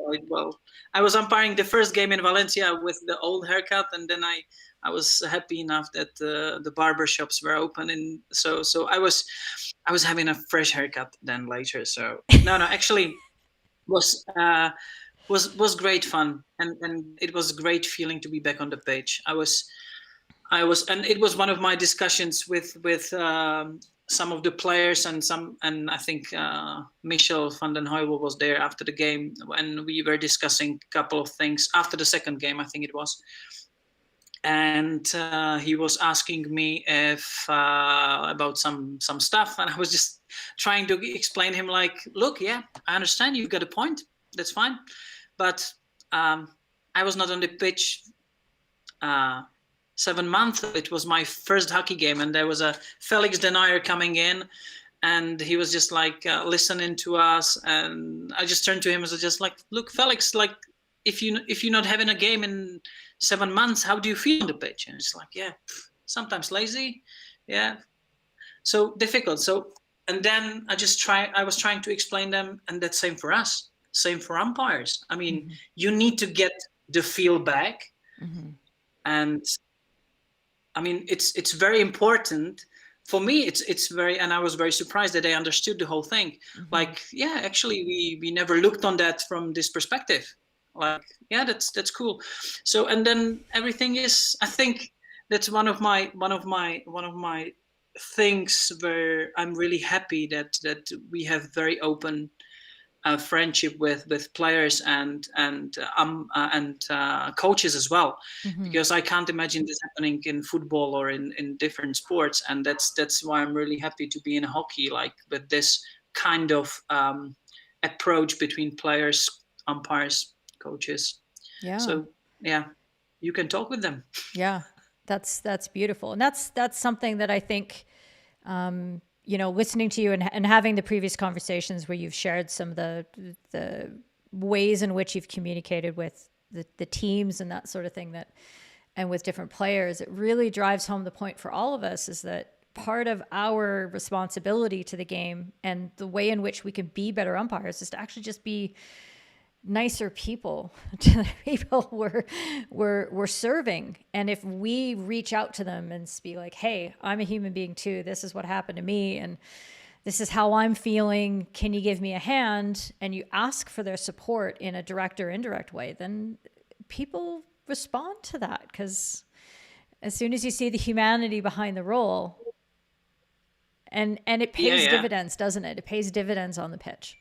I was umpiring the first game in Valencia with the old haircut, and then I was happy enough that the barber shops were open, and so I was having a fresh haircut then later. So no, actually was great fun, and it was a great feeling to be back on the pitch. And it was one of my discussions with some of the players and I think Michel van den Heuvel was there after the game when we were discussing a couple of things after the second game, I think it was. And he was asking me if about some stuff, and I was just trying to explain him like, look, yeah, I understand you've got a point, that's fine, but I was not on the pitch 7 months. It was my first hockey game, and there was a Felix Denayer coming in, and he was just like listening to us, and I just turned to him and was just like, look, Felix, like if you're not having a game in 7 months, how do you feel on the pitch? And it's like, yeah, sometimes lazy, yeah, so difficult. So and then I was trying to explain them, and that's same for us, same for umpires. I mean, you need to get the feel back, and I mean, it's very important for me. It's very, and I was very surprised that they understood the whole thing. Like, yeah, actually, we never looked on that from this perspective. Like, yeah, that's cool. So, and then everything is, I think that's one of my things where I'm really happy that we have very open friendship with players and coaches as well, because I can't imagine this happening in football or in different sports, and that's why I'm really happy to be in hockey, like with this kind of approach between players, umpires, coaches. Yeah. So yeah, you can talk with them. Yeah, that's beautiful, and that's something that I think. Listening to you and having the previous conversations where you've shared some of the ways in which you've communicated with the teams and that sort of thing, and with different players, it really drives home the point for all of us is that part of our responsibility to the game and the way in which we can be better umpires is to actually just be nicer people to the people we're serving. And if we reach out to them and be like, hey, I'm a human being too, this is what happened to me and this is how I'm feeling, can you give me a hand? And you ask for their support in a direct or indirect way, then people respond to that, because as soon as you see the humanity behind the role, and it pays dividends, doesn't it? It pays dividends on the pitch.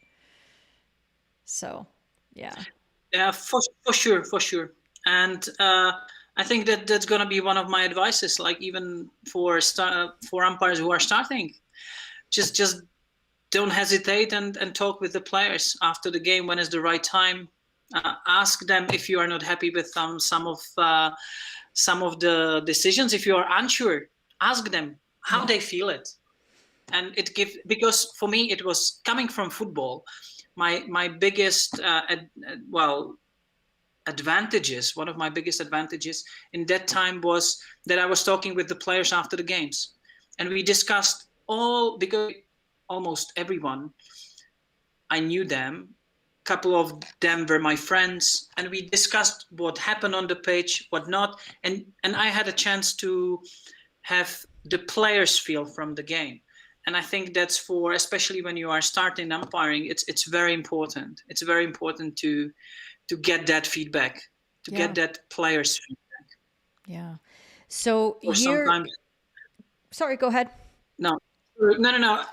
So yeah, for sure. And I think that's going to be one of my advices, like even for umpires who are starting, just don't hesitate and talk with the players after the game when is the right time. Ask them if you are not happy with some of the decisions. If you are unsure, ask them how they feel it, and because for me it was coming from football. My biggest advantages, one of my biggest advantages in that time was that I was talking with the players after the games, and we discussed because almost everyone, I knew them. A couple of them were my friends, and we discussed what happened on the pitch, what not, and I had a chance to have the players feel from the game. And I think that's especially when you are starting umpiring, it's very important. It's very important to get that feedback, to get that players feedback. Yeah. So sometimes. Sorry, go ahead. No.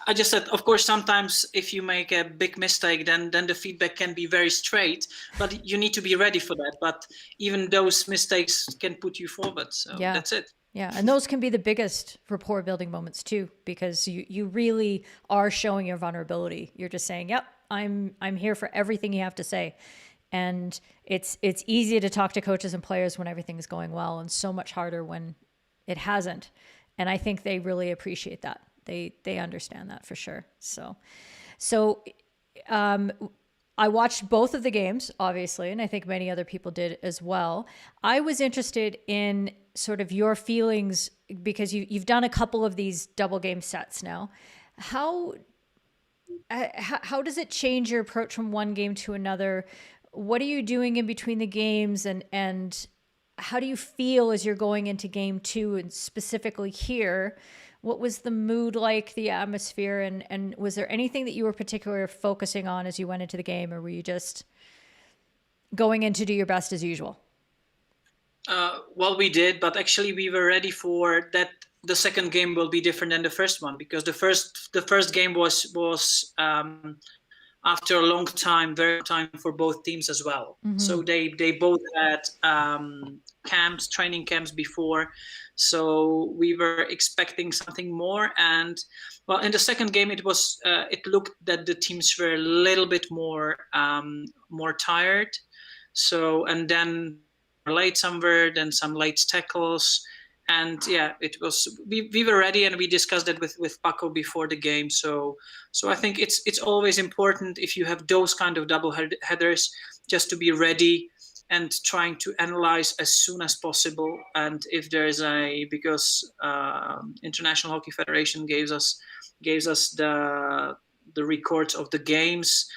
I just said, of course, sometimes if you make a big mistake, then the feedback can be very straight, but you need to be ready for that. But even those mistakes can put you forward. So that's it. Yeah, and those can be the biggest rapport building moments too, because you really are showing your vulnerability. You're just saying, "Yep, I'm here for everything you have to say." And it's easy to talk to coaches and players when everything's going well, and so much harder when it hasn't. And I think they really appreciate that. They understand that for sure. So I watched both of the games, obviously, and I think many other people did as well. I was interested in sort of your feelings because you've done a couple of these double game sets now. How does it change your approach from one game to another? What are you doing in between the games, and how do you feel as you're going into game two, and specifically here? What was the mood like, the atmosphere, and was there anything that you were particularly focusing on as you went into the game, or were you just going in to do your best as usual? Well, we did, but actually we were ready for that. The second game will be different than the first one, because the first game was after a long time, very long time for both teams as well. Mm-hmm. So they both had training camps before. So we were expecting something more. And well, in the second game, it looked that the teams were a little bit more tired. So, and then late somewhere, then some late tackles. And yeah, we were ready, and we discussed it with Paco before the game. So I think it's always important if you have those kind of double headers, just to be ready and trying to analyze as soon as possible. And if there's because International Hockey Federation gives us the records of the games.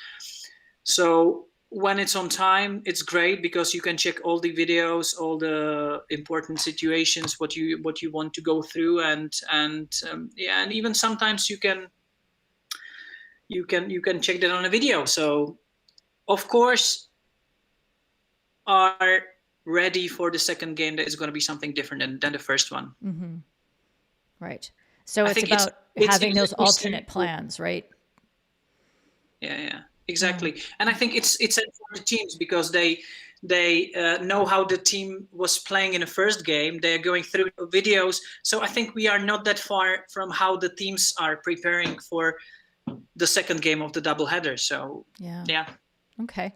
So when it's on time, it's great because you can check all the videos, all the important situations, what you want to go through, and even sometimes you can check that on a video. So, of course, are ready for the second game that is going to be something different than the first one. Mm-hmm. Right. So it's about having those alternate plans, right? Yeah. Exactly. And I think it's for the teams because they know how the team was playing in the first game. They're going through videos. So I think we are not that far from how the teams are preparing for the second game of the doubleheader. So yeah. Okay.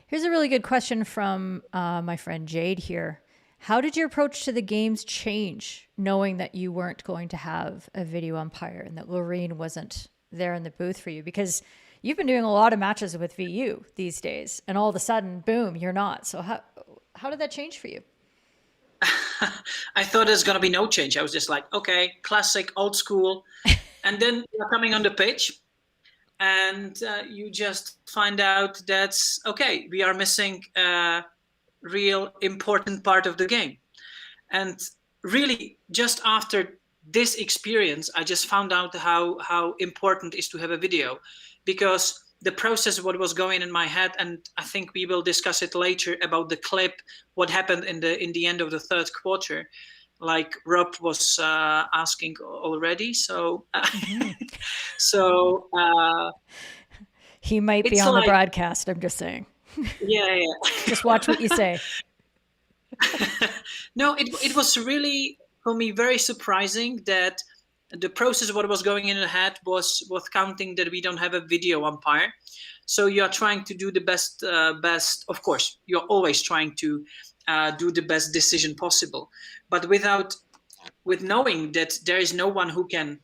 Here's a really good question from my friend Jade here. How did your approach to the games change, knowing that you weren't going to have a video umpire and that Loreen wasn't there in the booth for you? Because you've been doing a lot of matches with VU these days, and all of a sudden, boom, you're not. So how did that change for you? I thought there's going to be no change. I was just like, okay, classic, old school. And then you're coming on the pitch, and you just find out that's, okay, we are missing a real important part of the game. And really, just after this experience, I just found out how important it is to have a video. Because the process, what was going in my head, and I think we will discuss it later about the clip, what happened in the end of the third quarter, like Rob was asking already. So, he might be on the broadcast. I'm just saying. Yeah. Just watch what you say. No, it was really for me very surprising that the process, what was going in the head was counting that we don't have a video umpire. So you are trying to do the best, of course, you're always trying to do the best decision possible, but with knowing that there is no one who can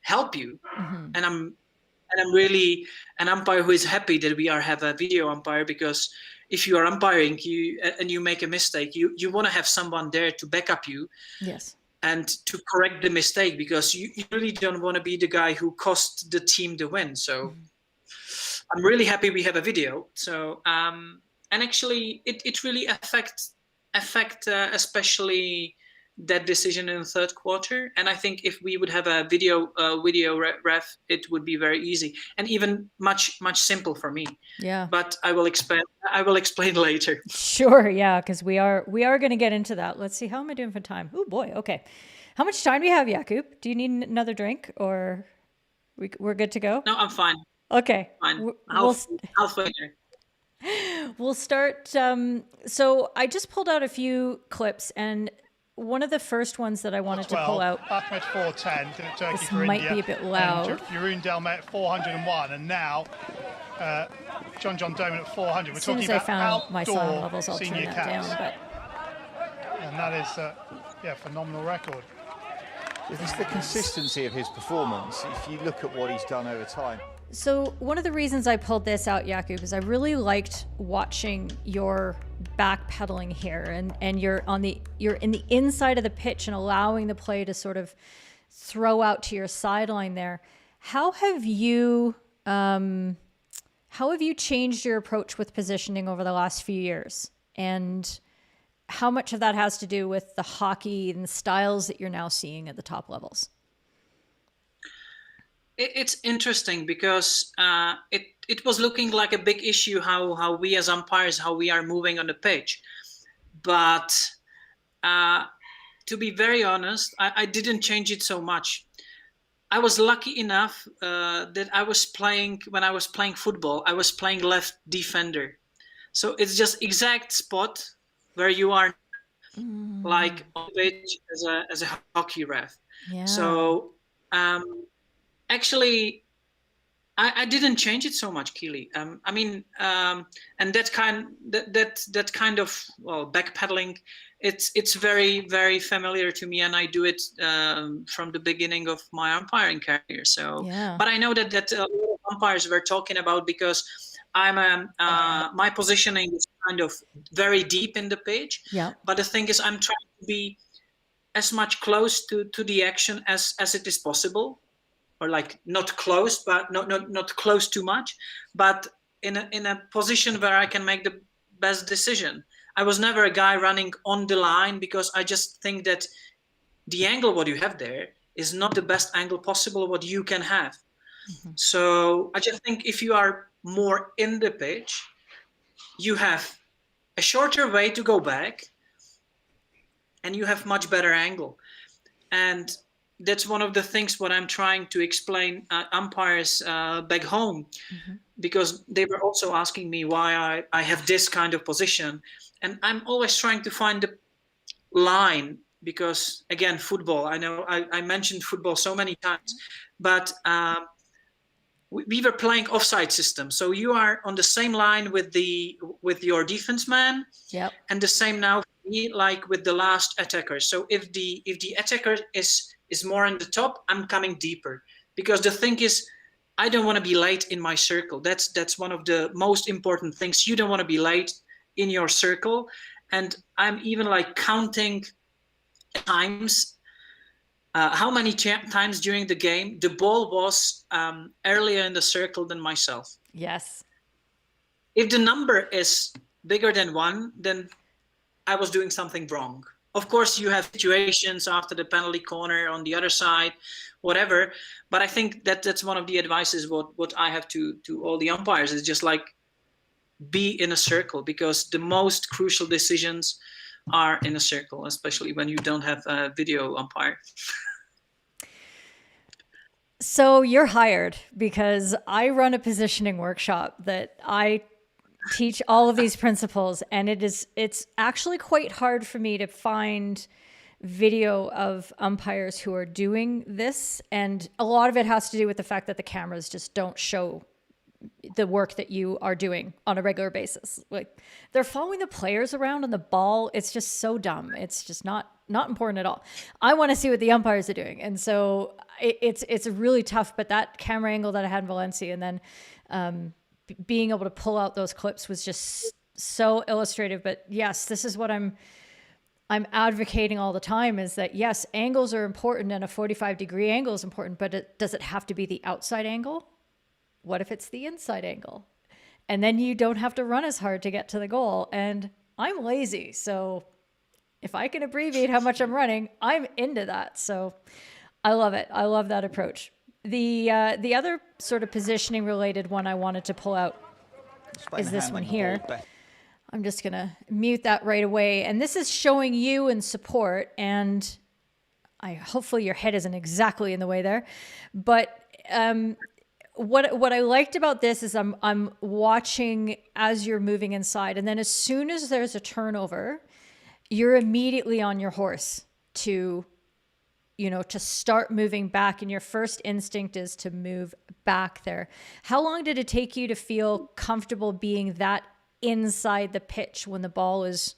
help you. Mm-hmm. And I'm really an umpire who is happy that we have a video umpire, because if you are umpiring and you make a mistake, you want to have someone there to back up you. Yes. And to correct the mistake, because you really don't want to be the guy who cost the team the win. So I'm really happy we have a video. So and actually it really affect especially that decision in the third quarter. And I think if we would have a video ref, it would be very easy and even much simple for me. Yeah. But I will explain later. Sure. Yeah. Because we are going to get into that. Let's see. How am I doing for time? Oh boy. Okay. How much time do you have, Jakub? Do you need another drink, or we're good to go? No, I'm fine. Okay. Fine. Halfway there. We'll start. So I just pulled out a few clips, and one of the first ones that I wanted to pull out. Ahmed 410, did it Turkey This for might India, be a bit loud. And Jeroen Delmet 401, and now John Doman at 400. We're As soon talking as I about found my sound outdoor levels, I'll turn senior that caps. down. And that is, phenomenal record. It's the consistency of his performance. If you look at what he's done over time. So one of the reasons I pulled this out, Jakub, is I really liked watching your backpedaling here, and you're in the inside of the pitch and allowing the play to sort of throw out to your sideline there. How have you changed your approach with positioning over the last few years? And how much of that has to do with the hockey and styles that you're now seeing at the top levels? It's interesting because it was looking like a big issue how we as umpires, how we are moving on the pitch. But to be very honest, I didn't change it so much. I was lucky enough that when I was playing football, I was playing left defender. So it's just exact spot where you are like on the pitch as a hockey ref. Yeah. So actually, I didn't change it so much, Keely. And that kind of backpedaling, it's very, very familiar to me, and I do it from the beginning of my umpiring career. So, Yeah. But I know that a lot of umpires were talking about, because my positioning is kind of very deep in the pitch. Yeah. But the thing is, I'm trying to be as much close to the action as it is possible. Or like not close, but not close too much, but in a position where I can make the best decision. I was never a guy running on the line, because I just think that the angle what you have there is not the best angle possible what you can have. Mm-hmm. So I just think if you are more in the pitch, you have a shorter way to go back, and you have much better angle. And that's one of the things what I'm trying to explain umpires back home, because they were also asking me why I have this kind of position. And I'm always trying to find the line, because again, football, I know I mentioned football so many times, but we were playing offside system. So you are on the same line with your defense man. Yep. And the same now like with the last attacker. So if the attacker is more on the top, I'm coming deeper, because the thing is, I don't want to be late in my circle. That's one of the most important things. You don't want to be late in your circle. And I'm even like counting times, how many times during the game the ball was earlier in the circle than myself. Yes. If the number is bigger than 1, then I was doing something wrong. Of course, you have situations after the penalty corner on the other side, whatever. But I think that's one of the advices what I have to all the umpires is just like be in a circle, because the most crucial decisions are in a circle, especially when you don't have a video umpire. So you're hired, because I run a positioning workshop that I teach all of these principles, and it's actually quite hard for me to find video of umpires who are doing this, and a lot of it has to do with the fact that the cameras just don't show the work that you are doing on a regular basis. Like, they're following the players around on the ball. It's just so dumb. It's just not important at all. I want to see what the umpires are doing, and so it's really tough. But that camera angle that I had in Valencia, and then being able to pull out those clips was just so illustrative. But yes, this is what I'm advocating all the time, is that yes, angles are important and a 45-degree angle is important, but does it have to be the outside angle? What if it's the inside angle? And then you don't have to run as hard to get to the goal. And I'm lazy, so if I can abbreviate how much I'm running, I'm into that. So I love it. I love that approach. The other sort of positioning related one I wanted to pull out is this one here. I'm just going to mute that right away. And this is showing you in support. And hopefully your head isn't exactly in the way there. But what I liked about this is I'm watching as you're moving inside. And then as soon as there's a turnover, you're immediately on your horse to start moving back. And your first instinct is to move back there. How long did it take you to feel comfortable being that inside the pitch when the ball is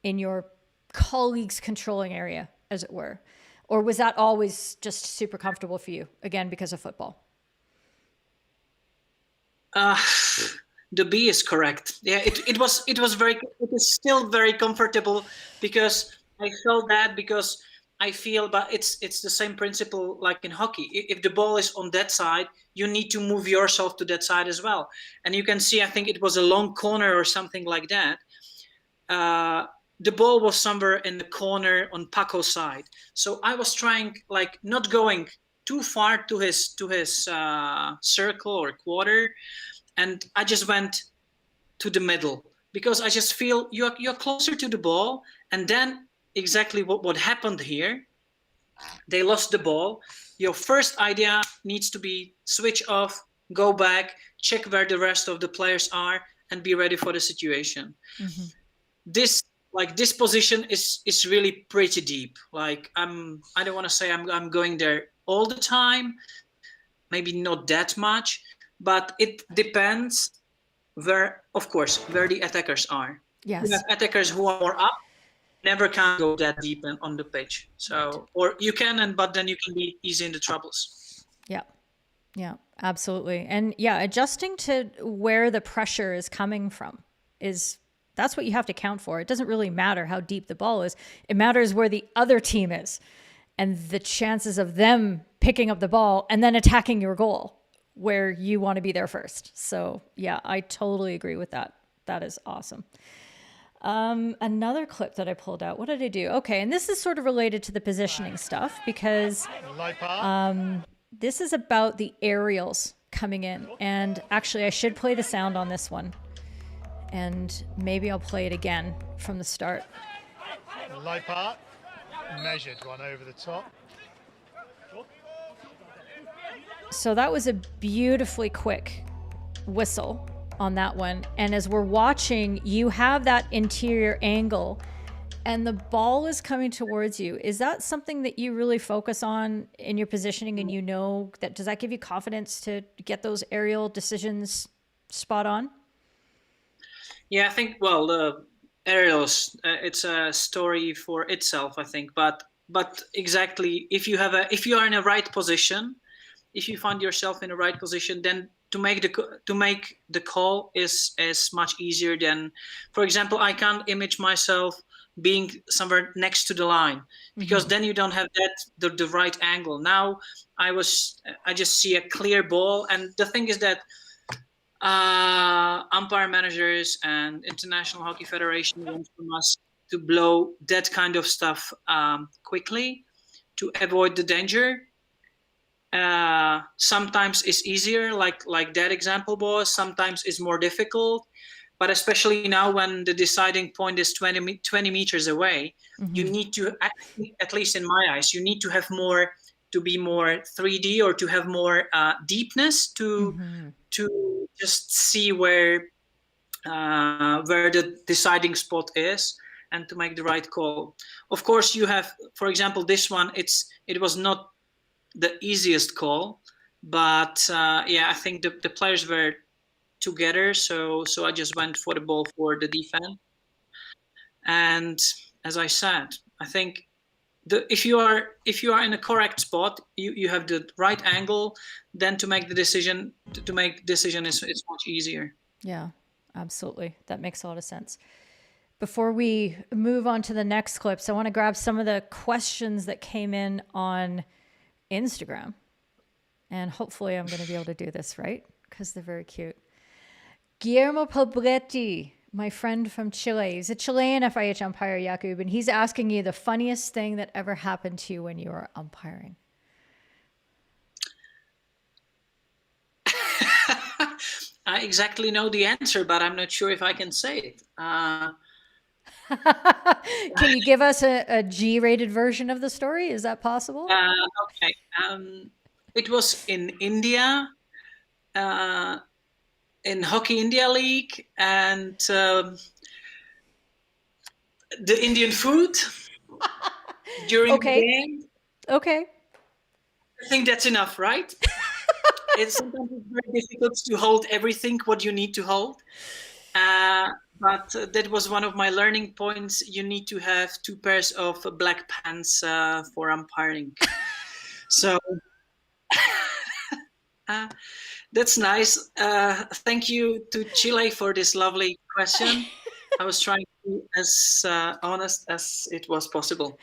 in your colleague's controlling area, as it were? Or was that always just super comfortable for you, again, because of football? The B is correct. Yeah, it is still very comfortable because I felt that, because I feel, but it's the same principle like in hockey. If the ball is on that side, you need to move yourself to that side as well. And you can see, I think it was a long corner or something like that. The ball was somewhere in the corner on Paco's side. So I was trying, like, not going too far to his circle or quarter. And I just went to the middle because I just feel you're closer to the ball. And then exactly what happened here, they lost the ball. Your first idea needs to be switch off, go back, check where the rest of the players are, and be ready for the situation. Mm-hmm. This position is really pretty deep. Like I don't want to say I'm going there all the time, maybe not that much, but it depends where the attackers are. Yes. You have attackers who are more up, never can go that deep on the pitch. So, or you can, but then you can be easy in the troubles. Yeah, absolutely. And yeah, adjusting to where the pressure is coming from that's what you have to count for. It doesn't really matter how deep the ball is. It matters where the other team is and the chances of them picking up the ball and then attacking your goal where you want to be there first. So yeah, I totally agree with that. That is awesome. Another clip that I pulled out. What did I do? Okay, and this is sort of related to the positioning stuff because this is about the aerials coming in. And actually, I should play the sound on this one. And maybe I'll play it again from the start. Low part, measured one over the top. So that was a beautifully quick whistle on that one. And as we're watching, you have that interior angle and the ball is coming towards you. Is that something that you really focus on in your positioning? And does that give you confidence to get those aerial decisions spot on? Yeah, I think, well, the aerials, it's a story for itself, I think. But exactly, if you are in a right position, if you find yourself in the right position, then to make the call is much easier than, for example, I can't image myself being somewhere next to the line because then you don't have the right angle. Now I just see a clear ball, and the thing is that umpire managers and International Hockey Federation want from us to blow that kind of stuff quickly to avoid the danger. Sometimes it's easier, like that example was. Sometimes it's more difficult, but especially now when the deciding point is 20 meters away, you need to, at least in my eyes, you need to have more, to be more 3D or to have more deepness to just see where the deciding spot is and to make the right call. Of course, you have, for example, this one. It was not the easiest call, but I think the players were together, so I just went for the ball for the defense. And as I said, I think if you are in a correct spot, you have the right angle, then to make the decision is much easier. Yeah, Absolutely. That makes a lot of sense. Before we move on to the next clips, I want to grab some of the questions that came in on Instagram. And hopefully I'm going to be able to do this right because they're very cute. Guillermo Pobretti, my friend from Chile. He's a Chilean FIH umpire, Jakub, and he's asking you the funniest thing that ever happened to you when you were umpiring. I exactly know the answer, but I'm not sure if I can say it. Can you give us a G-rated version of the story? Is that possible? Okay. It was in India, in Hockey India League, and the Indian food during the game. Okay. I think that's enough, right? Sometimes it's very difficult to hold everything what you need to hold. But that was one of my learning points. You need to have 2 pairs of black pants for umpiring. So that's nice. Thank you to Chile for this lovely question. I was trying to be as honest as it was possible.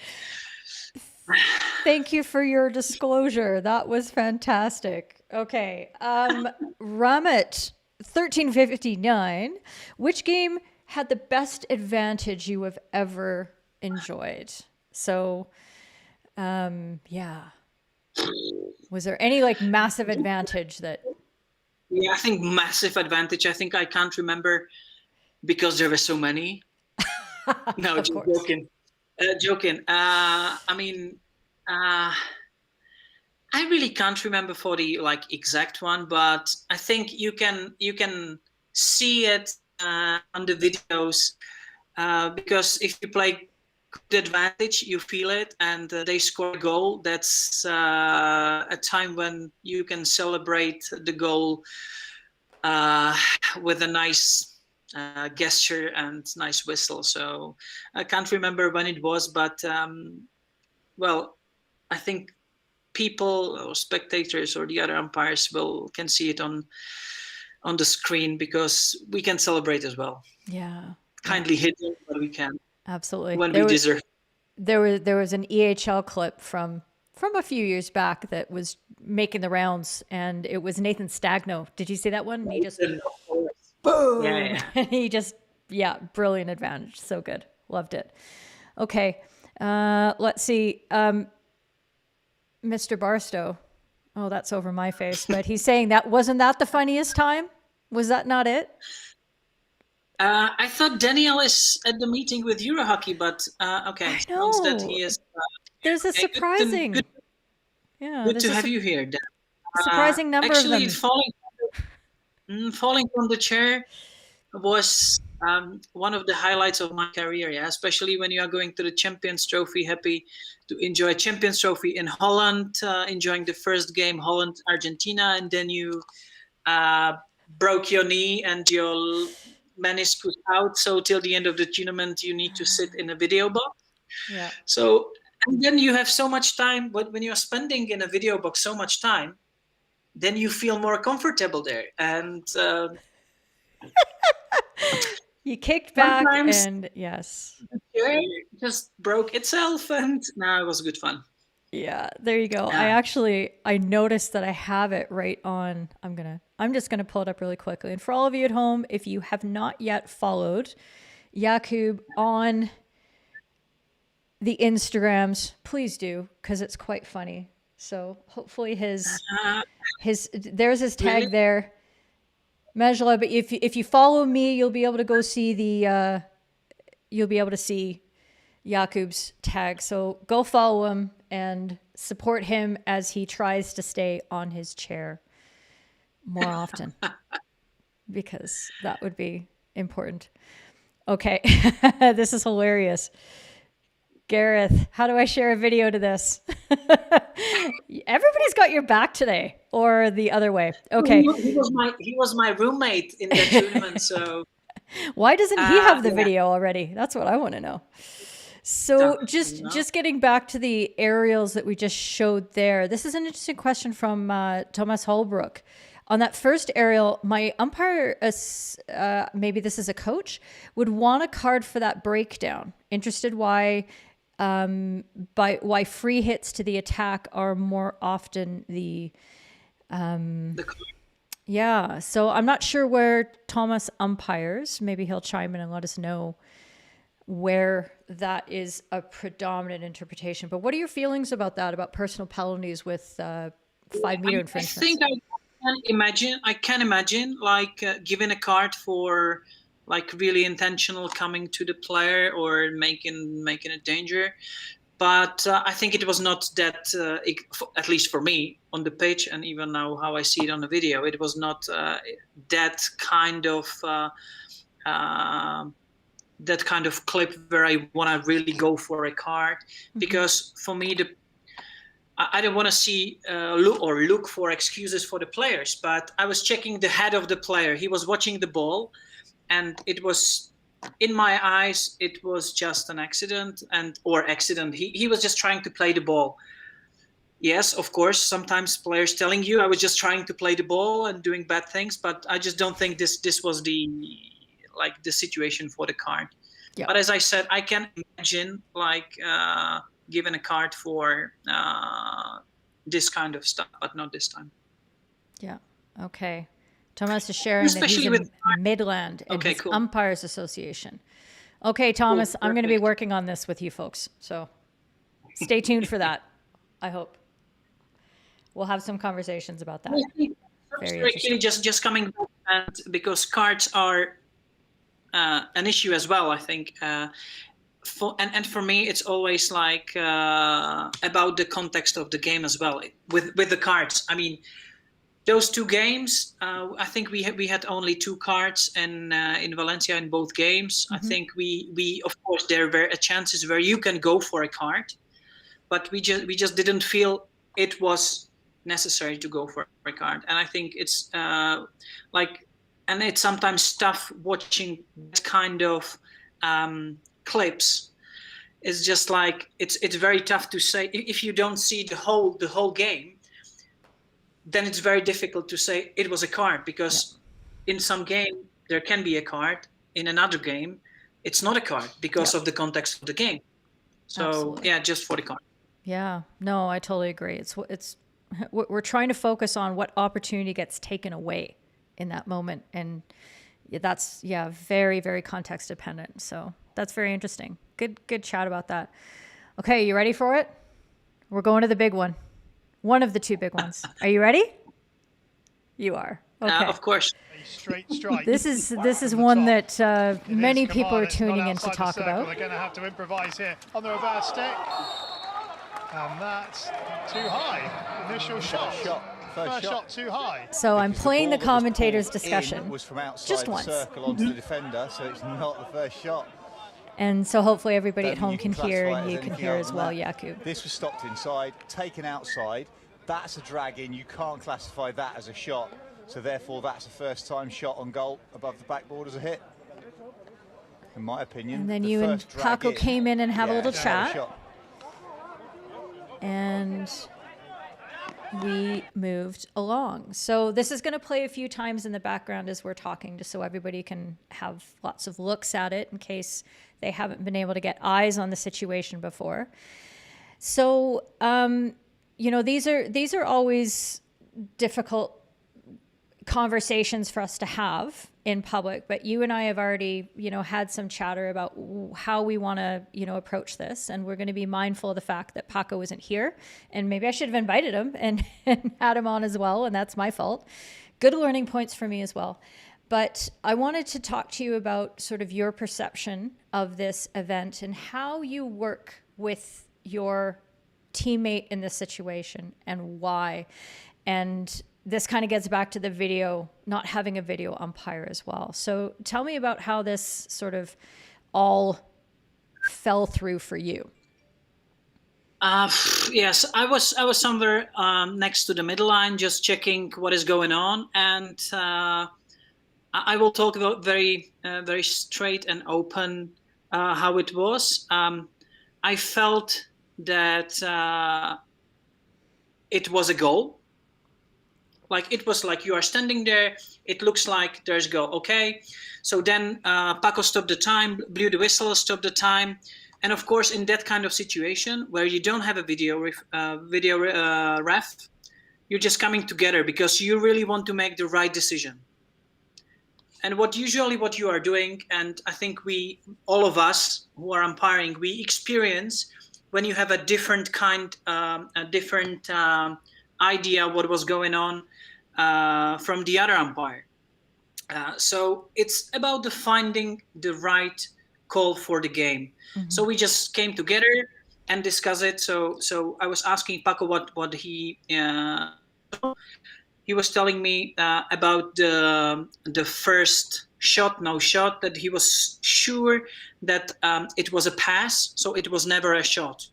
Thank you for your disclosure. That was fantastic. Okay. Ramit, 1359. Which game had the best advantage you have ever enjoyed? So, yeah. Was there any like massive advantage that? Yeah, I think massive advantage. I think I can't remember because there were so many. No, just joking. I really can't remember for the like exact one, but I think you can see it on the videos because if you play good advantage, you feel it, and they score a goal. That's a time when you can celebrate the goal with a nice gesture and nice whistle. So I can't remember when it was, but well, I think people or spectators or the other umpires can see it on the screen because we can celebrate as well. Yeah. Kindly hit it, but we can. Absolutely. When we deserve. There was an EHL clip from a few years back that was making the rounds, and it was Nathan Stagno. Did you see that one? And he just boom. Yeah. And he just brilliant advantage. So good. Loved it. Okay. Let's see. Mr. Barstow. Oh, that's over my face. But he's saying wasn't that the funniest time? Was that not it? I thought Daniel is at the meeting with Eurohockey, but okay. I know. That he is. There's a surprising. Good to have you here, Dan. Surprising number of them. Actually, falling from the chair was one of the highlights of my career. Yeah, especially when you are going to the Champions Trophy, happy to enjoy Champions Trophy in Holland, enjoying the first game, Holland-Argentina, and then you broke your knee and your meniscus out. So till the end of the tournament, you need to sit in a video box. Yeah. So, and then you have so much time, but when you're spending in a video box so much time, then you feel more comfortable there. And you kicked back sometimes and yes. The chair just broke itself, and now it was good fun. Yeah, there you go. Yeah. I noticed that I have it right on. I'm just gonna pull it up really quickly. And for all of you at home, if you have not yet followed Jakub on the Instagrams, please do, because it's quite funny. So hopefully there's his tag Really? there. Mejla, but if you follow me, you'll be able to go see you'll be able to see Jakub's tag. So go follow him and support him as he tries to stay on his chair more often because that would be important. Okay. This is hilarious. Gareth, how do I share a video to this? Everybody's got your back today, or the other way. Okay. He was my roommate in that tournament. So why doesn't he have the video already? That's what I want to know. So just getting back to the aerials that we just showed there. This is an interesting question from Thomas Holbrook. on that first aerial, my umpire, maybe this is a coach, would want a card for that breakdown. Interested why free hits to the attack are more often the yeah. So I'm not sure where Thomas umpires. Maybe he'll chime in and let us know where that is a predominant interpretation. But what are your feelings about that, about personal penalties with 5 meter infringements? I think I can imagine like giving a card for like really intentional coming to the player or making a danger. But I think it was not that, at least for me on the pitch, and even now how I see it on the video, it was not that kind of clip where I want to really go for a card. Because for me, I don't want to see look for excuses for the players, but I was checking the head of the player. He was watching the ball, and it was, in my eyes, it was just an accident accident. He was just trying to play the ball. Yes, of course, sometimes players telling you I was just trying to play the ball and doing bad things, but I just don't think this was the situation for the card. Yeah. But as I said, I can imagine giving a card for this kind of stuff, but not this time. Yeah. Okay. Thomas is sharing that he's in Midland in his Umpires Association. Okay, Thomas, I'm going to be working on this with you folks. So stay tuned for that, I hope. We'll have some conversations about that. Very interesting. Just coming back, and because cards are an issue as well, I think. For me, it's always like about the context of the game as well. With the cards, I mean, those 2 games, I think we had only 2 cards in Valencia in both games. I think we of course there were chances where you can go for a card, but we just didn't feel it was necessary to go for a card. And I think it's and it's sometimes tough watching that kind of clips. It's just like it's very tough to say if you don't see the whole game. Then it's very difficult to say it was a card, because in some game there can be a card, in another game it's not a card because of the context of the game. So absolutely. Yeah, just for the card. Yeah, no, I totally agree. It's we're trying to focus on what opportunity gets taken away in that moment, and that's very, very context dependent. So that's very interesting. Good chat about that. Okay, you ready for it? We're going to the big one. One of the 2 big ones. Are you ready? You are. Okay. Of course. A straight strike. This is one that many people are tuning in to talk about. They're going to have to improvise here on the reverse stick. And that's too high. Initial shot. First shot too high. So I'm playing the commentator's discussion. Was from outside just the once. Circle onto the defender, so it's not the first shot. And so hopefully everybody at home can hear, and you can hear as well, Jakub. This was stopped inside, taken outside. That's a drag in. You can't classify that as a shot. So therefore, that's a first-time shot on goal above the backboard as a hit, in my opinion. And then you and Paco came in and had a little chat. And we moved along. So this is going to play a few times in the background as we're talking, just so everybody can have lots of looks at it in case they haven't been able to get eyes on the situation before. So, these are always difficult conversations for us to have in public, but you and I have already, had some chatter about how we want to, approach this. And we're going to be mindful of the fact that Paco isn't here, and maybe I should have invited him and had him on as well. And that's my fault. Good learning points for me as well. But I wanted to talk to you about sort of your perception of this event and how you work with your teammate in this situation and why. And this kind of gets back to the video, not having a video umpire as well. So tell me about how this sort of all fell through for you. Yes, I was somewhere next to the middle line, just checking what is going on, and I will talk about very straight and open how it was. I felt that it was a goal. Like it was like you are standing there. It looks like there's goal. Okay. So then Paco stopped the time, blew the whistle, stopped the time. And of course, in that kind of situation where you don't have a video ref, you're just coming together because you really want to make the right decision. And what you are doing, and I think all of us who are umpiring, we experience when you have a different idea what was going on from the other umpire. So it's about finding the right call for the game. Mm-hmm. So we just came together and discussed it. So I was asking Paco what he was telling me about the first shot, no shot, that he was sure that it was a pass, so it was never a shot.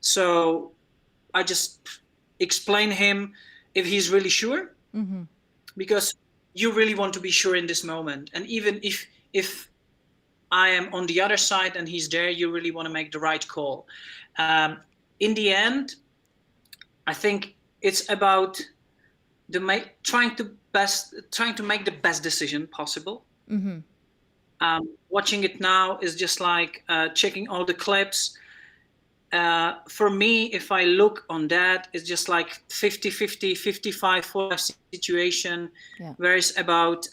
So I just explained him if he's really sure, mm-hmm. because you really want to be sure in this moment. And even if I am on the other side and he's there, you really want to make the right call. In the end, I think it's about trying to make the best decision possible. Mm-hmm. Watching it now is just like checking all the clips. For me, if I look on that, it's just like 50-50, 55-45 situation, where it's about,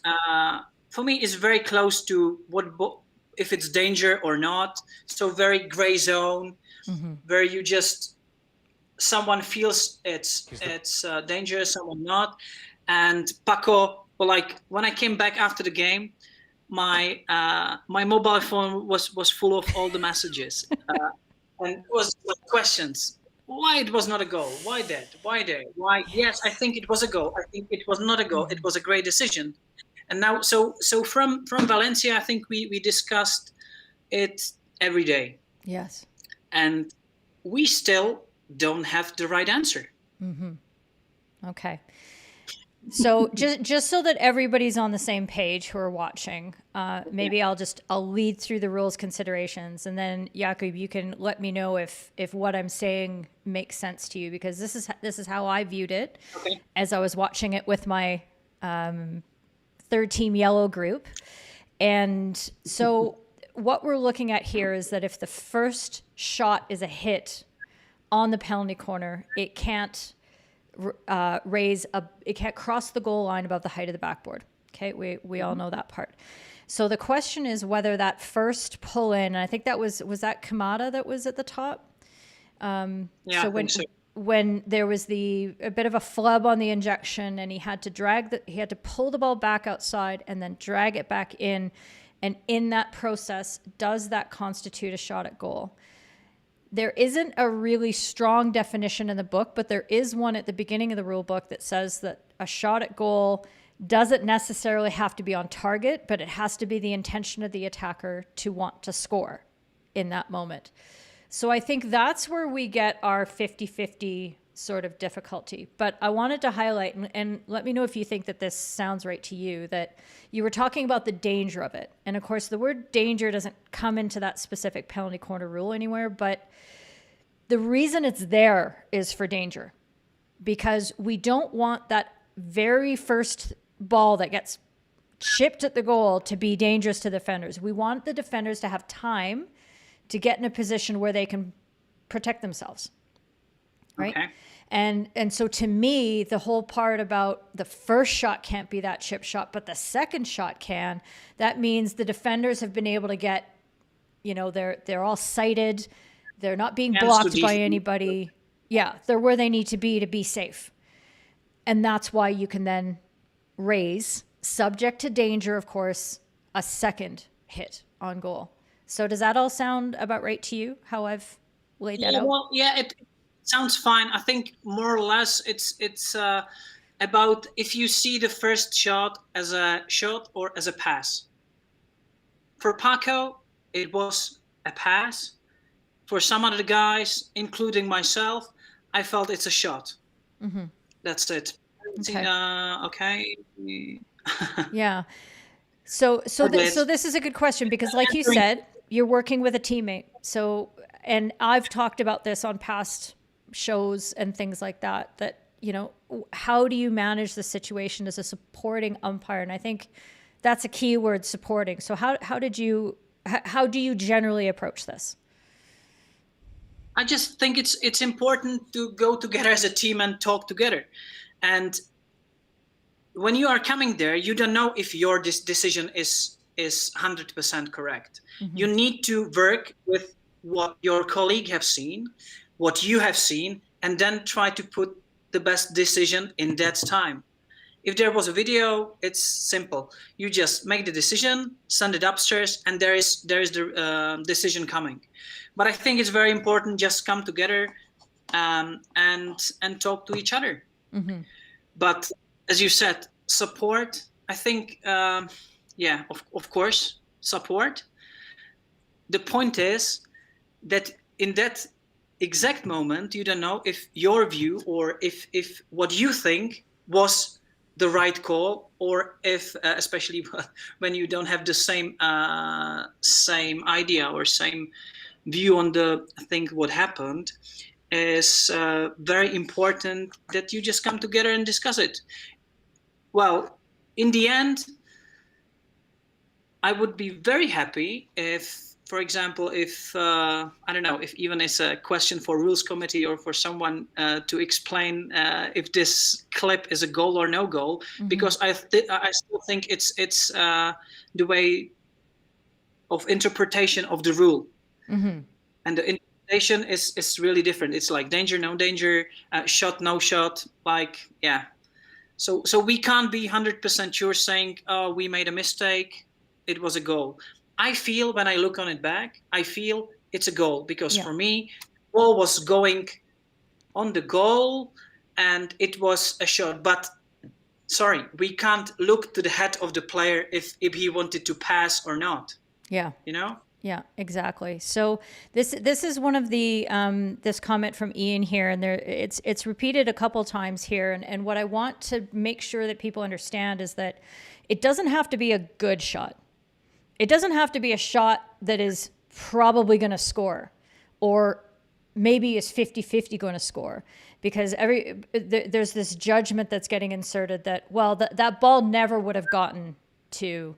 for me, it's very close to if it's danger or not. So very gray zone, mm-hmm. where you just, someone feels it's dangerous, someone not. And Paco, like when I came back after the game, my mobile phone was full of all the messages. And it was like questions. Why it was not a goal? Why that? Why there? Why? Yes, I think it was a goal. I think it was not a goal. It was a great decision. And now, so from Valencia, I think we discussed it every day. Yes. And we still don't have the right answer. Mm-hmm. Okay. So just so that everybody's on the same page who are watching, maybe I'll lead through the rules considerations, and then Jakub, you can let me know if what I'm saying makes sense to you, because this is how I viewed it as I was watching it with my third team yellow group. And so what we're looking at here is that if the first shot is a hit on the penalty corner, it can't it can't cross the goal line above the height of the backboard. Okay, we all know that part. So the question is whether that first pull in, and I think that was that Kamada that was at the top. When there was a bit of a flub on the injection, and he had to pull the ball back outside and then drag it back in, and in that process, does that constitute a shot at goal? There isn't a really strong definition in the book, but there is one at the beginning of the rule book that says that a shot at goal doesn't necessarily have to be on target, but it has to be the intention of the attacker to want to score in that moment. So I think that's where we get our 50-50 sort of difficulty. But I wanted to highlight, and let me know if you think that this sounds right to you, that you were talking about the danger of it. And of course, the word danger doesn't come into that specific penalty corner rule anywhere, but the reason it's there is for danger, because we don't want that very first ball that gets chipped at the goal to be dangerous to the defenders. We want the defenders to have time to get in a position where they can protect themselves. Right? Okay. And so to me, the whole part about the first shot can't be that chip shot, but the second shot can. That means the defenders have been able to get, they're all sighted. They're not being blocked by anybody. Yeah, they're where they need to be safe. And that's why you can then raise, subject to danger, of course, a second hit on goal. So does that all sound about right to you, how I've laid that out? Well, yeah, it sounds fine. I think more or less it's about if you see the first shot as a shot or as a pass. For Paco, it was a pass. For some of the guys, including myself, I felt it's a shot. Mm-hmm. That's it. Okay. Yeah. So this is a good question, because like you said, you're working with a teammate. So, and I've talked about this on past shows and things like that, how do you manage the situation as a supporting umpire? And I think that's a key word, supporting. So how do you generally approach this? I just think it's important to go together as a team and talk together. And when you are coming there, you don't know if your decision is 100% correct. Mm-hmm. You need to work with what your colleague have seen, what you have seen, and then try to put the best decision in that time. If there was a video, it's simple. You just make the decision, send it upstairs, and there is the decision coming. But I think it's very important just come together and talk to each other. Mm-hmm. But as you said, support. I think, of course, support. The point is that in that exact moment, you don't know if your view or if what you think was the right call, or if, especially when you don't have the same idea or same view on the thing what happened, is very important that you just come together and discuss it. Well, in the end, I would be very happy if, for example, if I don't know, if even it's a question for rules committee or for someone to explain if this clip is a goal or no goal, mm-hmm. because I still think it's the way of interpretation of the rule, mm-hmm. and the interpretation is really different. It's like danger, no danger, shot, no shot, like yeah. So we can't be 100% sure saying, oh, we made a mistake, it was a goal. I feel when I look on it back, I feel it's a goal because for me, the ball was going on the goal and it was a shot. But sorry, we can't look to the head of the player if he wanted to pass or not. Yeah. You know? Yeah, exactly. So this is one of the this comment from Ian here, and it's repeated a couple times here. And what I want to make sure that people understand is that it doesn't have to be a good shot. It doesn't have to be a shot that is probably going to score, or maybe is 50-50 going to score, because there's this judgment that's getting inserted that, well, that ball never would have gotten to,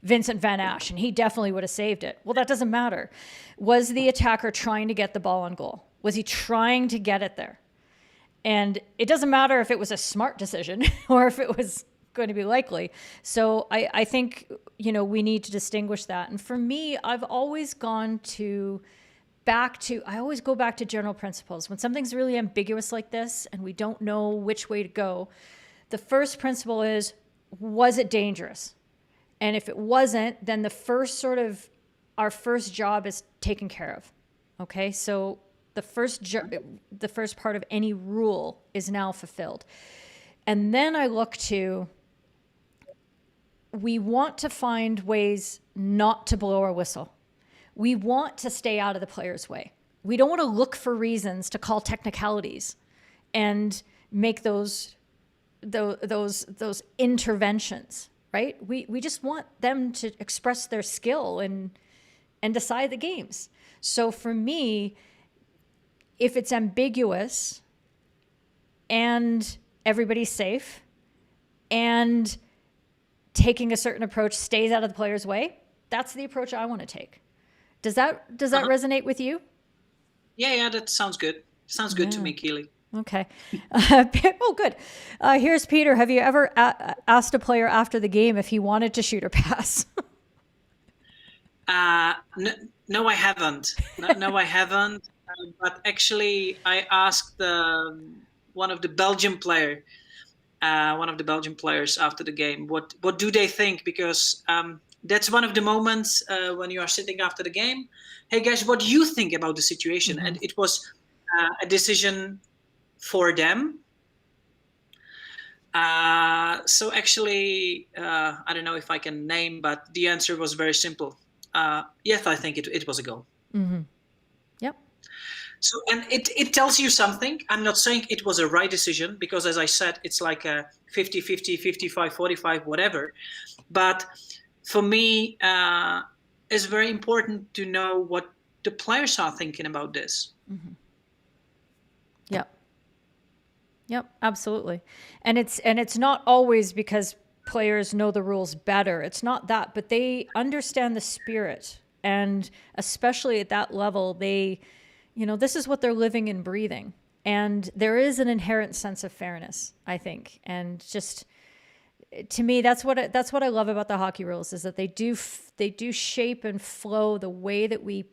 Vincent Van Ash, and he definitely would have saved it. Well, that doesn't matter. Was the attacker trying to get the ball on goal? Was he trying to get it there? And it doesn't matter if it was a smart decision or if it was going to be likely. So I think, we need to distinguish that. And for me, I've always I always go back to general principles. When something's really ambiguous like this and we don't know which way to go, the first principle is, was it dangerous? And if it wasn't, then our first job is taken care of. Okay, so the first part of any rule is now fulfilled. And then I look to, we want to find ways not to blow our whistle. We want to stay out of the player's way. We don't want to look for reasons to call technicalities and make those interventions. Right? We just want them to express their skill and decide the games. So for me, if it's ambiguous and everybody's safe and taking a certain approach stays out of the player's way, that's the approach I want to take. Does that resonate with you? Yeah, that sounds good. Sounds good to me, Keely. Okay. Oh, good. Here's Peter. Have you ever asked a player after the game if he wanted to shoot or pass? No, I haven't. No, I haven't. But actually, I asked one of the Belgian players after the game, what do they think? Because that's one of the moments when you are sitting after the game. Hey guys, what do you think about the situation? Mm-hmm. And it was a decision for them. So actually, I don't know if I can name, but the answer was very simple. Yes, I think it was a goal. Mm-hmm. Yep. So, and it tells you something. I'm not saying it was a right decision, because as I said, it's like a 50-50, 55-45, whatever. But for me, it's very important to know what the players are thinking about this. Mm-hmm. Yep. Yep, absolutely. And it's not always because players know the rules better. It's not that, but they understand the spirit. And especially at that level, they, this is what they're living and breathing. And there is an inherent sense of fairness, I think. And just to me, that's what I love about the hockey rules, is that they do shape and flow the way that we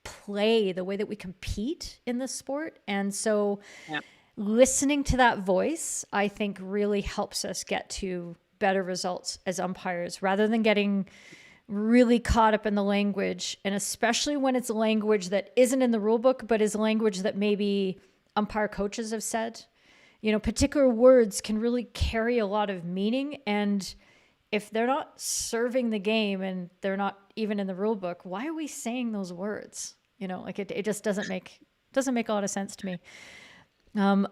play, the way that we compete in this sport. And so listening to that voice, I think, really helps us get to better results as umpires, rather than getting really caught up in the language. And especially when it's language that isn't in the rule book, but is language that maybe umpire coaches have said. Particular words can really carry a lot of meaning. And if they're not serving the game and they're not even in the rule book, why are we saying those words? It just doesn't make a lot of sense to me.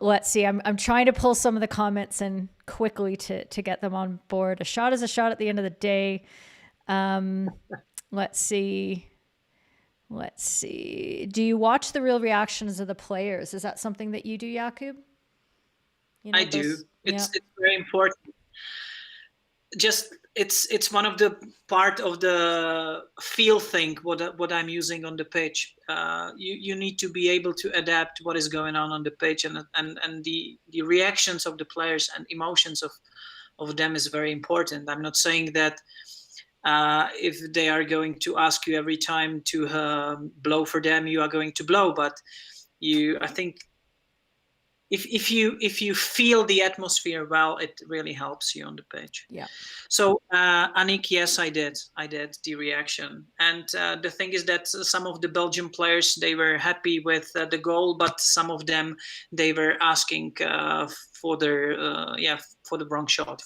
Let's see. I'm trying to pull some of the comments in quickly to get them on board. A shot is a shot at the end of the day. Let's see. Do you watch the real reactions of the players? Is that something that you do, Jakub? I do. It's very important. Just it's one of the part of the feel thing what I'm using on the pitch. You need to be able to adapt what is going on the pitch, and the reactions of the players and emotions of them is very important. I'm not saying that if they are going to ask you every time to blow for them, you are going to blow, but I think if you feel the atmosphere well, it really helps you on the pitch. Yeah. So Annick, yes, I did the reaction, and the thing is that some of the Belgian players, they were happy with the goal, but some of them, they were asking for the wrong shot,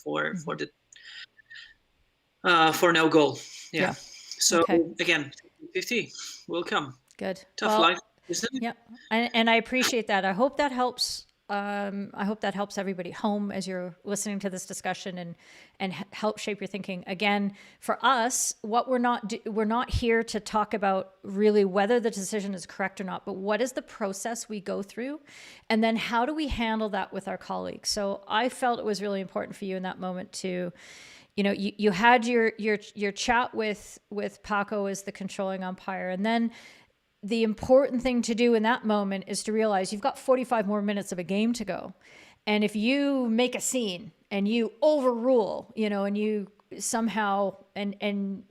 for no goal. Yeah. So again, 50 will come. Good. Tough life, isn't it? Yeah. And I appreciate that. I hope that helps. I hope that helps everybody home as you're listening to this discussion and help shape your thinking. Again, for us, what we're not here to talk about really whether the decision is correct or not, but what is the process we go through, and then how do we handle that with our colleagues. So I felt it was really important for you in that moment to, you had your chat with Paco as the controlling umpire, and then the important thing to do in that moment is to realize you've got 45 more minutes of a game to go. And if you make a scene and you overrule, and you somehow, and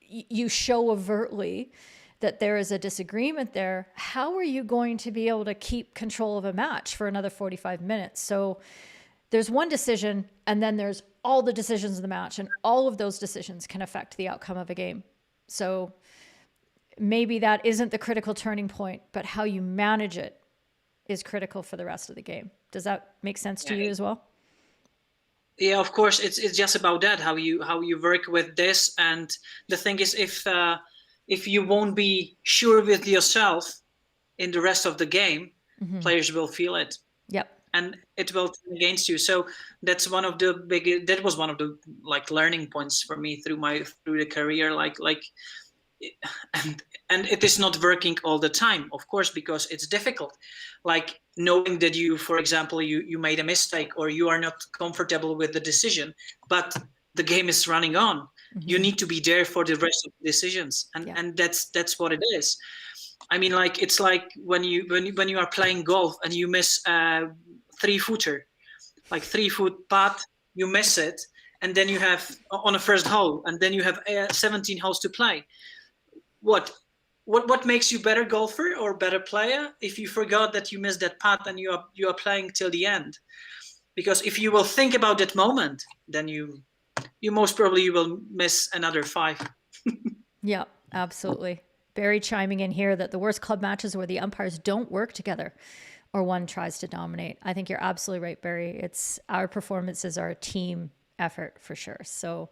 you show overtly that there is a disagreement there, how are you going to be able to keep control of a match for another 45 minutes? So there's one decision, and then there's all the decisions of the match, and all of those decisions can affect the outcome of a game. So maybe that isn't the critical turning point, but how you manage it is critical for the rest of the game. Does that make sense to you as well? Yeah, of course. It's just about that, how you work with this. And the thing is, if you won't be sure with yourself in the rest of the game, players will feel it. Yep. And it will turn against you. So that was one of the learning points for me through the career, and it is not working all the time, of course, because it's difficult. Like knowing that you, for example, you made a mistake, or you are not comfortable with the decision, but the game is running on. You need to be there for the rest of the decisions, and that's what it is. I mean, it's like when you are playing golf and you miss a 3-footer, 3-foot putt, you miss it, and then you have on a first hole, and then you have 17 holes to play. What makes you better golfer or better player if you forgot that you missed that putt and you are playing till the end? Because if you will think about that moment, then you most probably will miss another 5. Yeah, absolutely. Barry chiming in here that the worst club matches where the umpires don't work together or one tries to dominate. I think you're absolutely right, Barry. It's our performances are a team effort for sure. So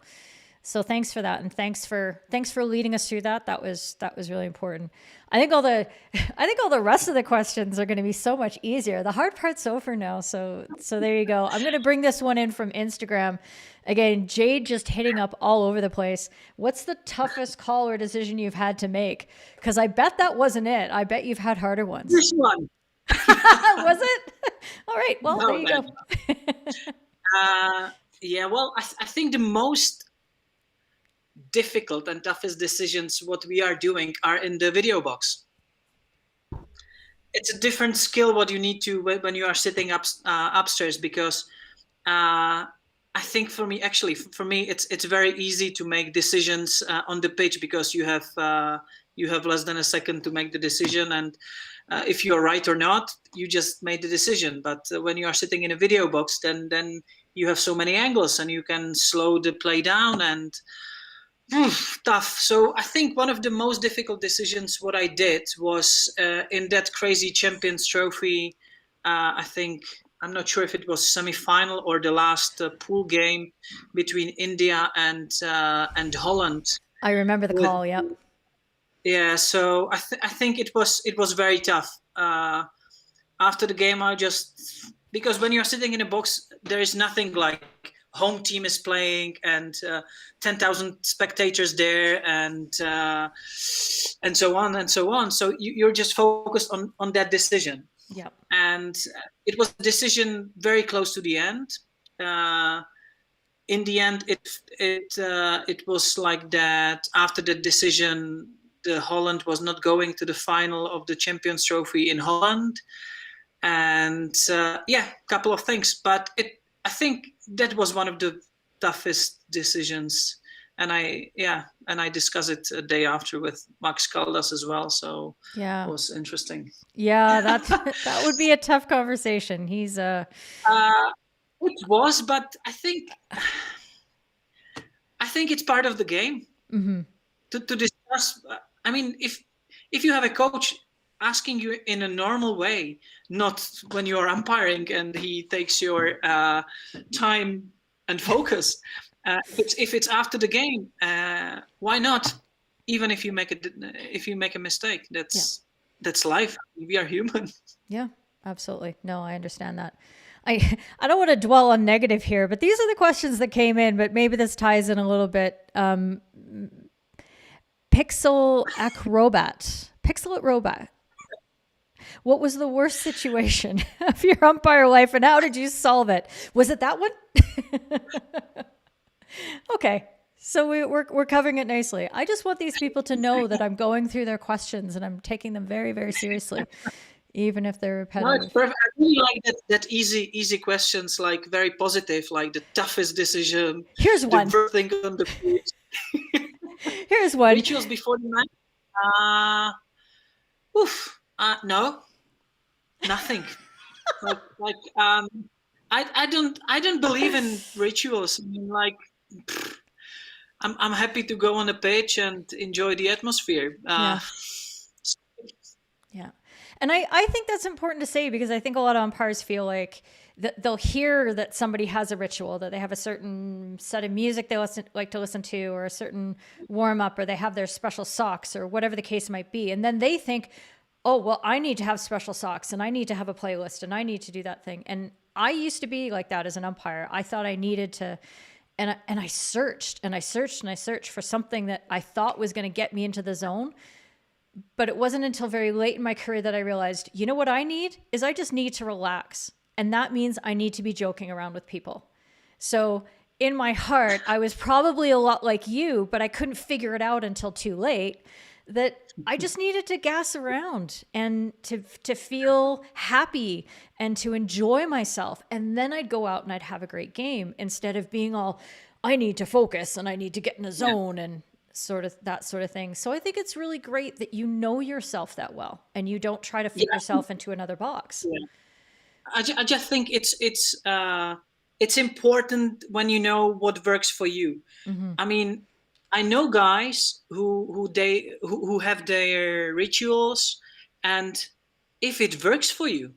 thanks for that, and thanks for leading us through that. That was really important. I think all the rest of the questions are going to be so much easier. The hard part's over now. So there you go. I'm going to bring this one in from Instagram. Again, Jade just hitting up all over the place. What's the toughest call or decision you've had to make? Because I bet that wasn't it. I bet you've had harder ones. This one. Was it? All right. Well, No, there you go. Yeah, well, I think the most difficult and toughest decisions what we are doing are in the video box. It's a different skill what you need to when you are sitting upstairs, because I think for me, it's very easy to make decisions on the pitch, because you have less than a second to make the decision, and if you're right or not, you just made the decision. But when you are sitting in a video box, then you have so many angles, and you can slow the play down, and tough. So I think one of the most difficult decisions what I did was in that crazy Champions Trophy. I think, I'm not sure if it was semi-final or the last pool game between India and Holland. I remember the call. Yep. Yeah, so I think it was very tough. After the game, because when you're sitting in a box, there is nothing like home team is playing and 10,000 spectators there, and so on and so on. So you're just focused on that decision. Yep. And it was a decision very close to the end. In the end, it was like that. After the decision, the Holland was not going to the final of the Champions Trophy in Holland, and a couple of things. But I think that was one of the toughest decisions, and I discussed it a day after with Max Caldas as well. So yeah, it was interesting. Yeah, that would be a tough conversation. He's It was, but I think it's part of the game to discuss. I mean, if you have a coach asking you in a normal way, not when you are umpiring and he takes your time and focus. If it's after the game, why not? Even if you make a mistake, that's life. We are human. Yeah, absolutely. No, I understand that. I don't want to dwell on negative here, but these are the questions that came in, but maybe this ties in a little bit. Pixel Acrobat. What was the worst situation of your umpire life, and how did you solve it? Was it that one? Okay. So we're covering it nicely. I just want these people to know that I'm going through their questions and I'm taking them very, very seriously, even if they're repetitive. No, it's perfect. I really like that easy questions, like very positive, like the toughest decision. Here's one. The first thing on the page. Here's one. Rituals before the match. No, nothing. I don't believe in rituals. I mean, like, I'm happy to go on the pitch and enjoy the atmosphere. Yeah. And I think that's important to say, because I think a lot of umpires feel like that they'll hear that somebody has a ritual, that they have a certain set of music they like to listen to, or a certain warm up, or they have their special socks, or whatever the case might be. And then they think, oh, well, I need to have special socks, and I need to have a playlist, and I need to do that thing. And I used to be like that as an umpire. I thought I needed to, and I searched and I searched and I searched for something that I thought was going to get me into the zone. But it wasn't until very late in my career that I realized, you know what I need is I just need to relax. And that means I need to be joking around with people. So in my heart, I was probably a lot like you, but I couldn't figure it out until too late, that I just needed to gas around and to feel happy and to enjoy myself. And then I'd go out and I'd have a great game, instead of being all, I need to focus and I need to get in a zone and sort of that sort of thing. So I think it's really great that you know yourself that well and you don't try to fit yourself into another box. Yeah. I just think it's important when you know what works for you. Mm-hmm. I mean, I know guys who have their rituals, and if it works for you,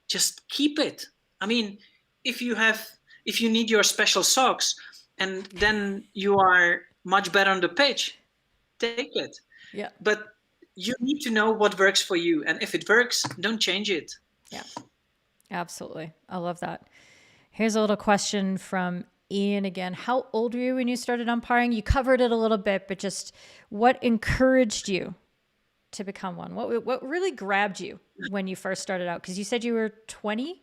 just keep it. I mean, if you need your special socks and then you are much better on the pitch, take it. Yeah. But you need to know what works for you, and if it works, don't change it. Yeah. Absolutely. I love that. Here's a little question from Ian again. How old were you when you started umpiring? You covered it a little bit, but just what encouraged you to become one? What really grabbed you when you first started out? Because you said you were 20.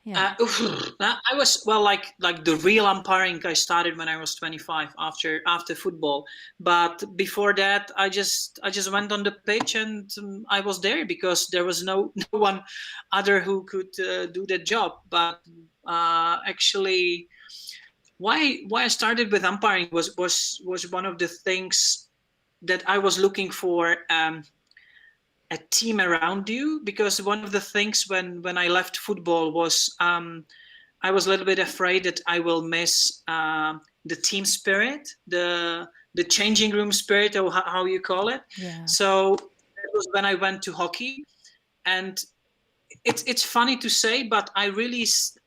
Yeah. I was, well, like the real umpiring I started when I was 25 after football. But before that, I just went on the pitch and I was there because there was no one other who could do that job. But actually, why I started with umpiring was one of the things that I was looking for. A team around you, because one of the things when I left football was I was a little bit afraid that I will miss the team spirit, the changing room spirit, or how you call it. Yeah. So that was when I went to hockey, and it's funny to say, but I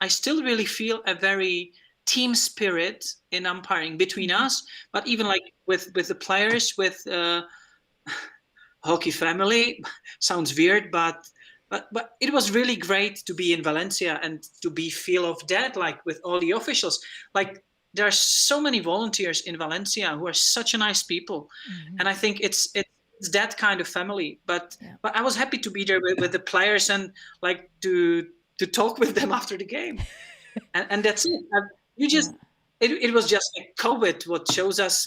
still really feel a very team spirit in umpiring between us, but even like with the players, with hockey family. Sounds weird, but it was really great to be in Valencia and to be feel of that, like with all the officials. Like there are so many volunteers in Valencia who are such a nice people, and I think it's that kind of family. But I was happy to be there with the players and like to talk with them after the game, and that's it. You just it was just like COVID what shows us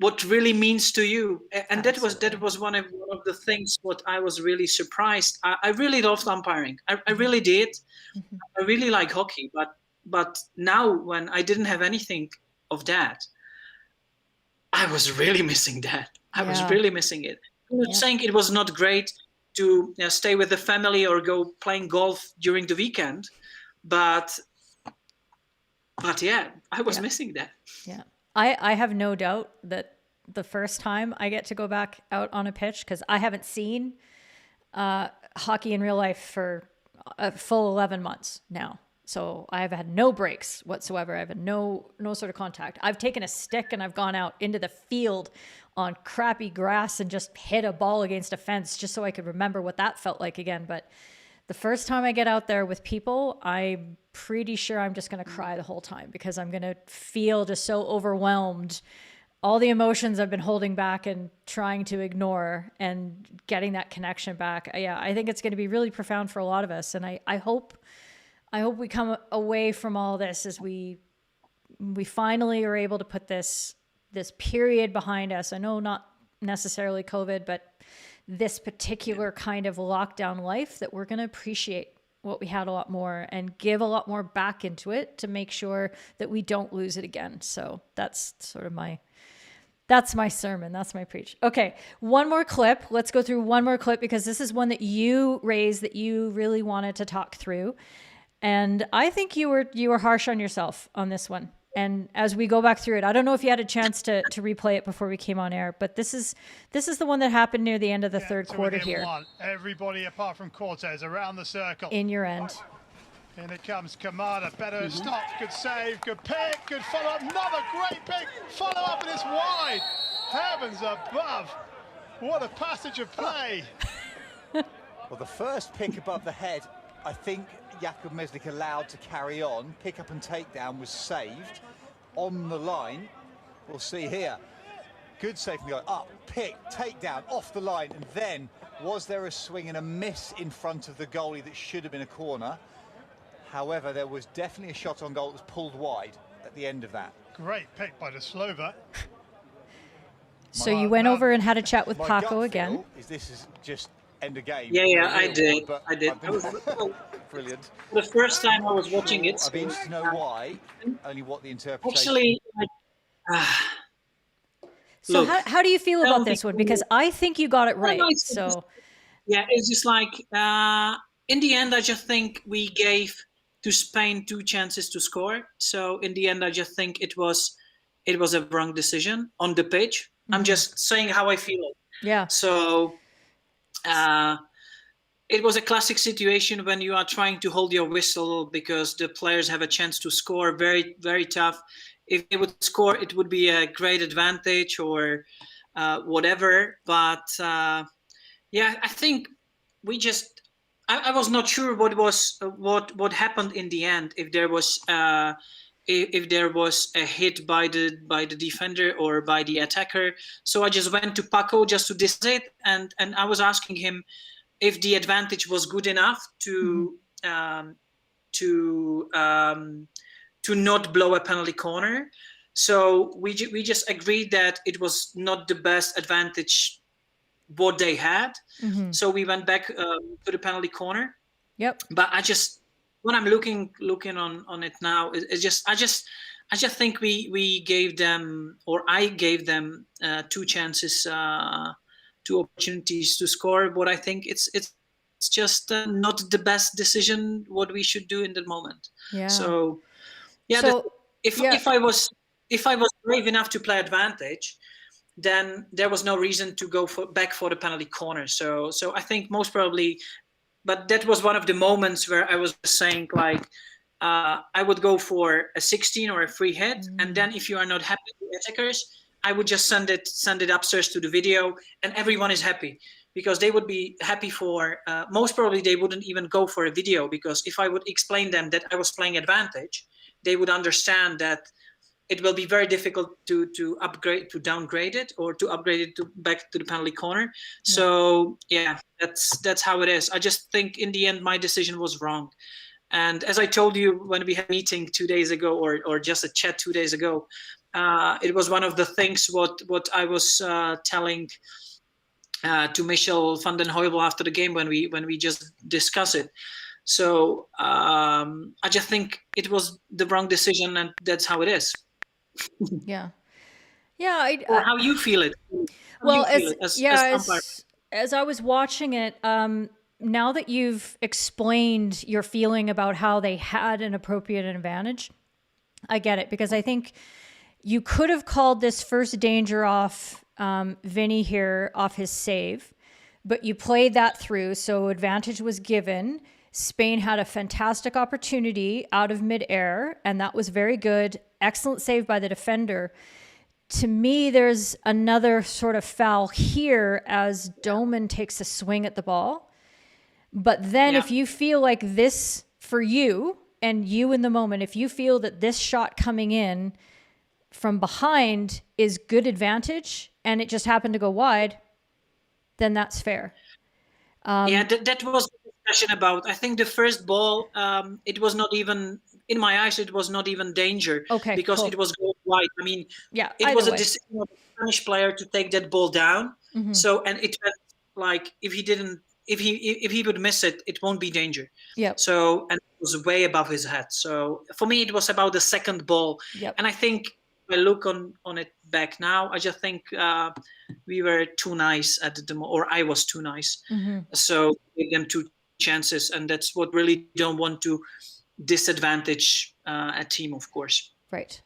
what really means to you, and that was one of the things what I was really surprised. I really loved umpiring. I really did. I really like hockey, but now when I didn't have anything of that, I was really missing that. I was really missing it. I'm not saying it was not great to stay with the family or go playing golf during the weekend, but yeah, I was missing that. Yeah. I have no doubt that the first time I get to go back out on a pitch, because I haven't seen hockey in real life for a full 11 months now. So I have had no breaks whatsoever. I've had no sort of contact. I've taken a stick and I've gone out into the field on crappy grass and just hit a ball against a fence just so I could remember what that felt like again. But the first time I get out there with people, I'm pretty sure I'm just going to cry the whole time because I'm going to feel just so overwhelmed. All the emotions I've been holding back and trying to ignore, and getting that connection back. Yeah, I think it's going to be really profound for a lot of us. And I hope we come away from all this as we finally are able to put this period behind us. I know not necessarily COVID, but this particular kind of lockdown life, that we're going to appreciate what we had a lot more and give a lot more back into it to make sure that we don't lose it again. So that's sort of that's my sermon. That's my preach. Okay. One more clip. Let's go through one more clip because this is one that you raised that you really wanted to talk through. And I think you were harsh on yourself on this one. And as we go back through it, I don't know if you had a chance to replay it before we came on air, but this is the one that happened near the end of the third quarter here. Everybody apart from Cortez around the circle. In your end. In it comes Kamada, better stop, good save, good pick, good follow-up, another great pick, follow-up, and it's wide. Heavens above, what a passage of play. Well, the first pick above the head, I think Jakub Mejzlik allowed to carry on. Pick up and takedown was saved on the line. We'll see here. Good save from the guy. Up, pick, takedown, off the line. And then, was there a swing and a miss in front of the goalie that should have been a corner? However, there was definitely a shot on goal that was pulled wide at the end of that. Great pick by the Slova. So you went over and had a chat with Paco again. This is just end of game. Yeah, I did. I did. Brilliant. The first time I was watching it. I'd be interested to know why, only what the interpretation. Actually, so how do you feel about this one? Because I think you got it right. So yeah, it's just like in the end, I just think we gave to Spain 2 chances to score. So in the end, I just think it was a wrong decision on the pitch. Mm-hmm. I'm just saying how I feel. Yeah. So it was a classic situation when you are trying to hold your whistle because the players have a chance to score. Very, very tough. If they would score, it would be a great advantage or whatever. But yeah, I think we just. I was not sure what happened in the end. If there was if there was a hit by the defender or by the attacker. So I just went to Paco just to discuss it, and I was asking him if the advantage was good enough to not blow a penalty corner. So we just agreed that it was not the best advantage what they had. So we went back to the penalty corner. Yep. But I just, when I'm looking on it now, I just think we gave them, or I gave them 2 chances, 2 opportunities to score. But I think it's just not the best decision what we should do in that moment. Yeah. So yeah, So, if I was brave enough to play advantage, then there was no reason to go back for the penalty corner. So I think most probably, but that was one of the moments where I was saying like, I would go for a 16 or a free hit, and then if you are not happy with attackers, I would just send it upstairs to the video, and everyone is happy, because they would be happy for. Most probably they wouldn't even go for a video, because if I would explain them that I was playing advantage, they would understand that it will be very difficult to downgrade it, or to upgrade it back to the penalty corner. Yeah. So yeah, that's how it is. I just think in the end my decision was wrong. And as I told you when we had a meeting 2 days ago, or just a chat 2 days ago, it was one of the things what I was telling to Michel van den Heuvel after the game when we just discussed it. So I just think it was the wrong decision, and that's how it is. yeah. Or how you feel it. Well, as I was watching it, now that you've explained your feeling about how they had an appropriate advantage, I get it, because I think you could have called this first danger off Vinny here off his save, but you played that through, so advantage was given. Spain had a fantastic opportunity out of midair, and that was very good. Excellent save by the defender. To me, there's another sort of foul here as Doman takes a swing at the ball. But then if you feel like this, for you and you in the moment, if you feel that this shot coming in from behind is good advantage and it just happened to go wide, then that's fair. That was the discussion about. I think the first ball, it was not even, in my eyes, it was not even danger. Okay, because cool. it was going wide. I mean, it was a decision of the Spanish player to take that ball down. So, and it went like, if he would miss it, it won't be danger. Yep. So, and it was way above his head. So for me, it was about the second ball. Yep. And I think if I look on it back now, I just think we were too nice at the or I was too nice. So give them 2 chances, and that's what really don't want to disadvantage a team, of course. Right.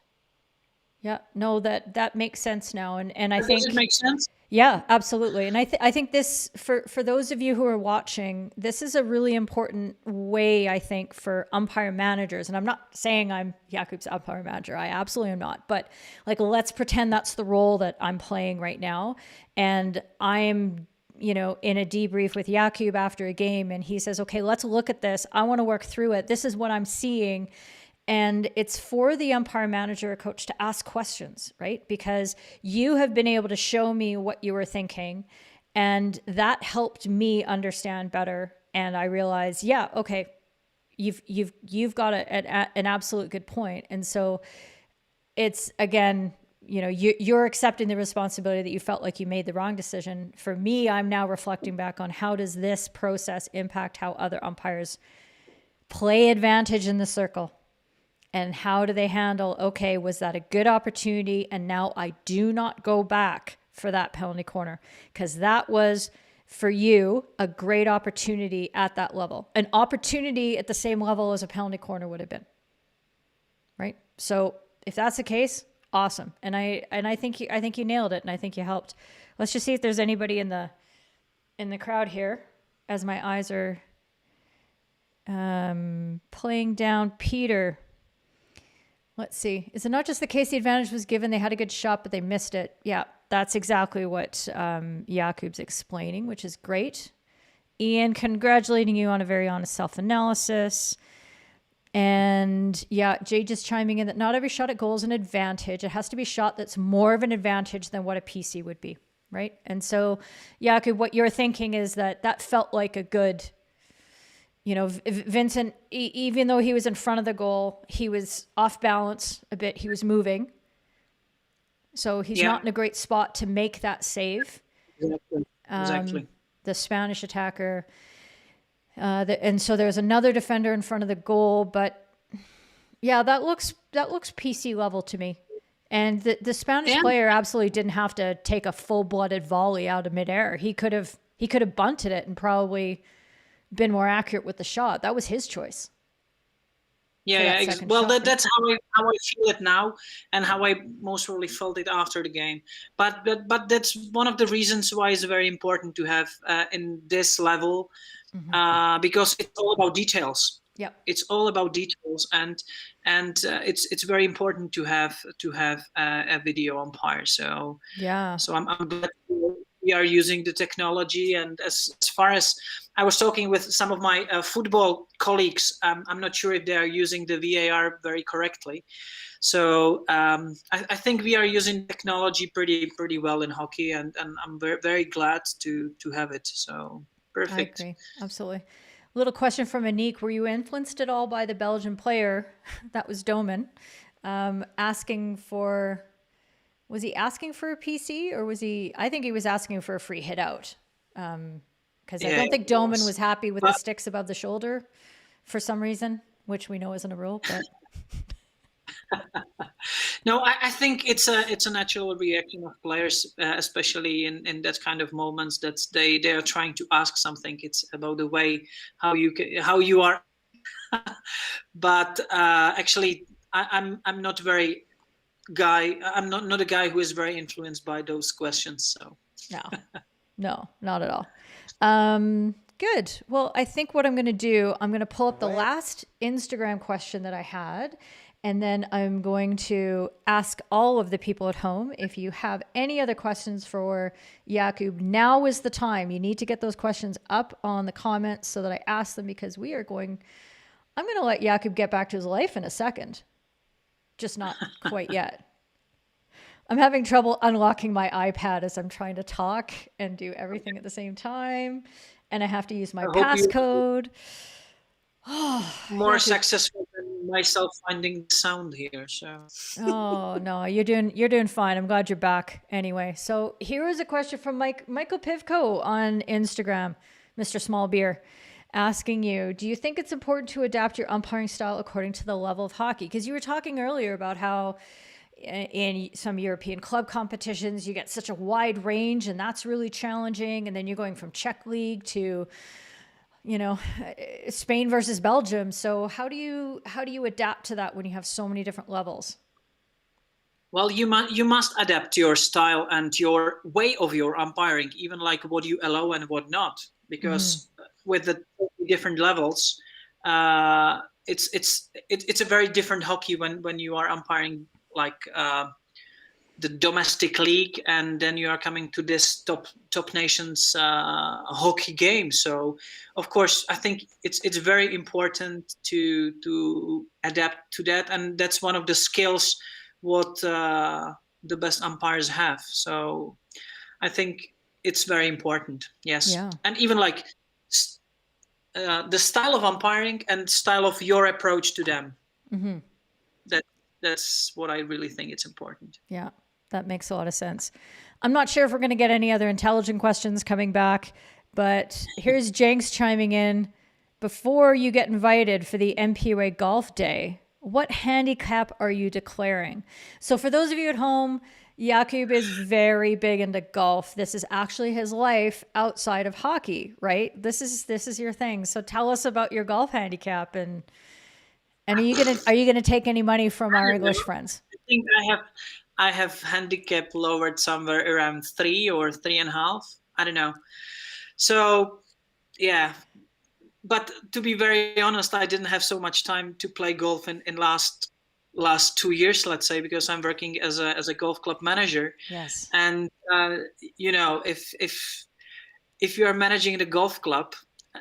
Yeah. No, that makes sense now, and I think does it make sense? Yeah, absolutely. And I think this, for those of you who are watching, this is a really important way, I think, for umpire managers. And I'm not saying I'm Jakub's umpire manager. I absolutely am not. But like, let's pretend that's the role that I'm playing right now. And I'm, in a debrief with Jakub after a game, and he says, okay, let's look at this. I want to work through it. This is what I'm seeing. And it's for the umpire manager or coach to ask questions, right? Because you have been able to show me what you were thinking, and that helped me understand better. And I realized, yeah, okay, you've got an absolute good point. And so it's, again, you're accepting the responsibility that you felt like you made the wrong decision. For me, I'm now reflecting back on how does this process impact how other umpires play advantage in the circle. And how do they handle, okay, was that a good opportunity? And now I do not go back for that penalty corner, because that was, for you, a great opportunity at that level. An opportunity at the same level as a penalty corner would have been, right? So if that's the case, awesome. And I think you nailed it, and I think you helped. Let's just see if there's anybody in the crowd here, as my eyes are playing down. Peter. Let's see. Is it not just the case the advantage was given? They had a good shot, but they missed it. Yeah, that's exactly what Jakub's explaining, which is great. Ian, congratulating you on a very honest self-analysis. And yeah, Jay just chiming in that not every shot at goal is an advantage. It has to be a shot that's more of an advantage than what a PC would be, right? And so, Jakub, what you're thinking is that felt like a good, Vincent, even though he was in front of the goal, he was off balance a bit. He was moving. So he's not in a great spot to make that save. Exactly. The Spanish attacker. And so there's another defender in front of the goal, but yeah, that looks PC level to me. And the Spanish player absolutely didn't have to take a full-blooded volley out of midair. He could have bunted it and probably been more accurate with the shot. That was his choice. Well, that's how I feel it now, and how I most probably felt it after the game. But that's one of the reasons why it's very important to have in this level, because it's all about details. Yeah, it's all about details, and it's very important to have a video umpire. So I'm glad we are using the technology. And as far as I was talking with some of my football colleagues, I'm not sure if they are using the VAR very correctly. So I think we are using technology pretty well in hockey, and I'm very, very glad to have it. So perfect. I agree. Absolutely. A little question from Anik. Were you influenced at all by the Belgian player, that was Doman, asking for... Was he asking for a PC, or was he... I think he was asking for a free hit out. Because I don't think Doman was happy with the sticks above the shoulder for some reason, which we know isn't a rule. But no, I think it's a natural reaction of players, especially in that kind of moments, that they are trying to ask something. It's about the way how you are. But actually, I'm not very guy. I'm not a guy who is very influenced by those questions. So no, not at all. Good. Well, I think what I'm going to do, I'm going to pull up the last Instagram question that I had, and then I'm going to ask all of the people at home, if you have any other questions for Jakub, now is the time. You need to get those questions up on the comments so that I ask them, because I'm going to let Jakub get back to his life in a second. Just not quite yet. I'm having trouble unlocking my iPad as I'm trying to talk and do everything at the same time. And I have to use my passcode. More successful than myself finding sound here. So. Oh no, you're doing fine. I'm glad you're back anyway. So here is a question from Michael Pivko on Instagram, Mr. Small Beer, asking you, do you think it's important to adapt your umpiring style according to the level of hockey? Because you were talking earlier about how in some European club competitions, you get such a wide range, and that's really challenging. And then you're going from Czech league to, Spain versus Belgium. So how do you adapt to that when you have so many different levels? Well, you must adapt your style and your way of your umpiring, even like what you allow and what not, because with the different levels, it's a very different hockey when you are umpiring like the domestic league, and then you are coming to this top nations hockey game. So of course I think it's very important to adapt to that, and that's one of the skills what the best umpires have. So I think it's very important. Yes. Yeah. And even like the style of umpiring and style of your approach to them. Mm-hmm. That's what I really think it's important. Yeah, that makes a lot of sense. I'm not sure if we're going to get any other intelligent questions coming back, but here's Jenks chiming in. Before you get invited for the MPUA Golf Day, what handicap are you declaring? So for those of you at home, Jakub is very big into golf. This is actually his life outside of hockey, right? This is your thing. So tell us about your golf handicap, and are you gonna take any money from our English friends? I think I have handicap lowered somewhere around 3 or 3.5. I don't know. So yeah, but to be very honest, I didn't have so much time to play golf in last 2 years, let's say, because I'm working as a golf club manager. Yes. And if you are managing the golf club,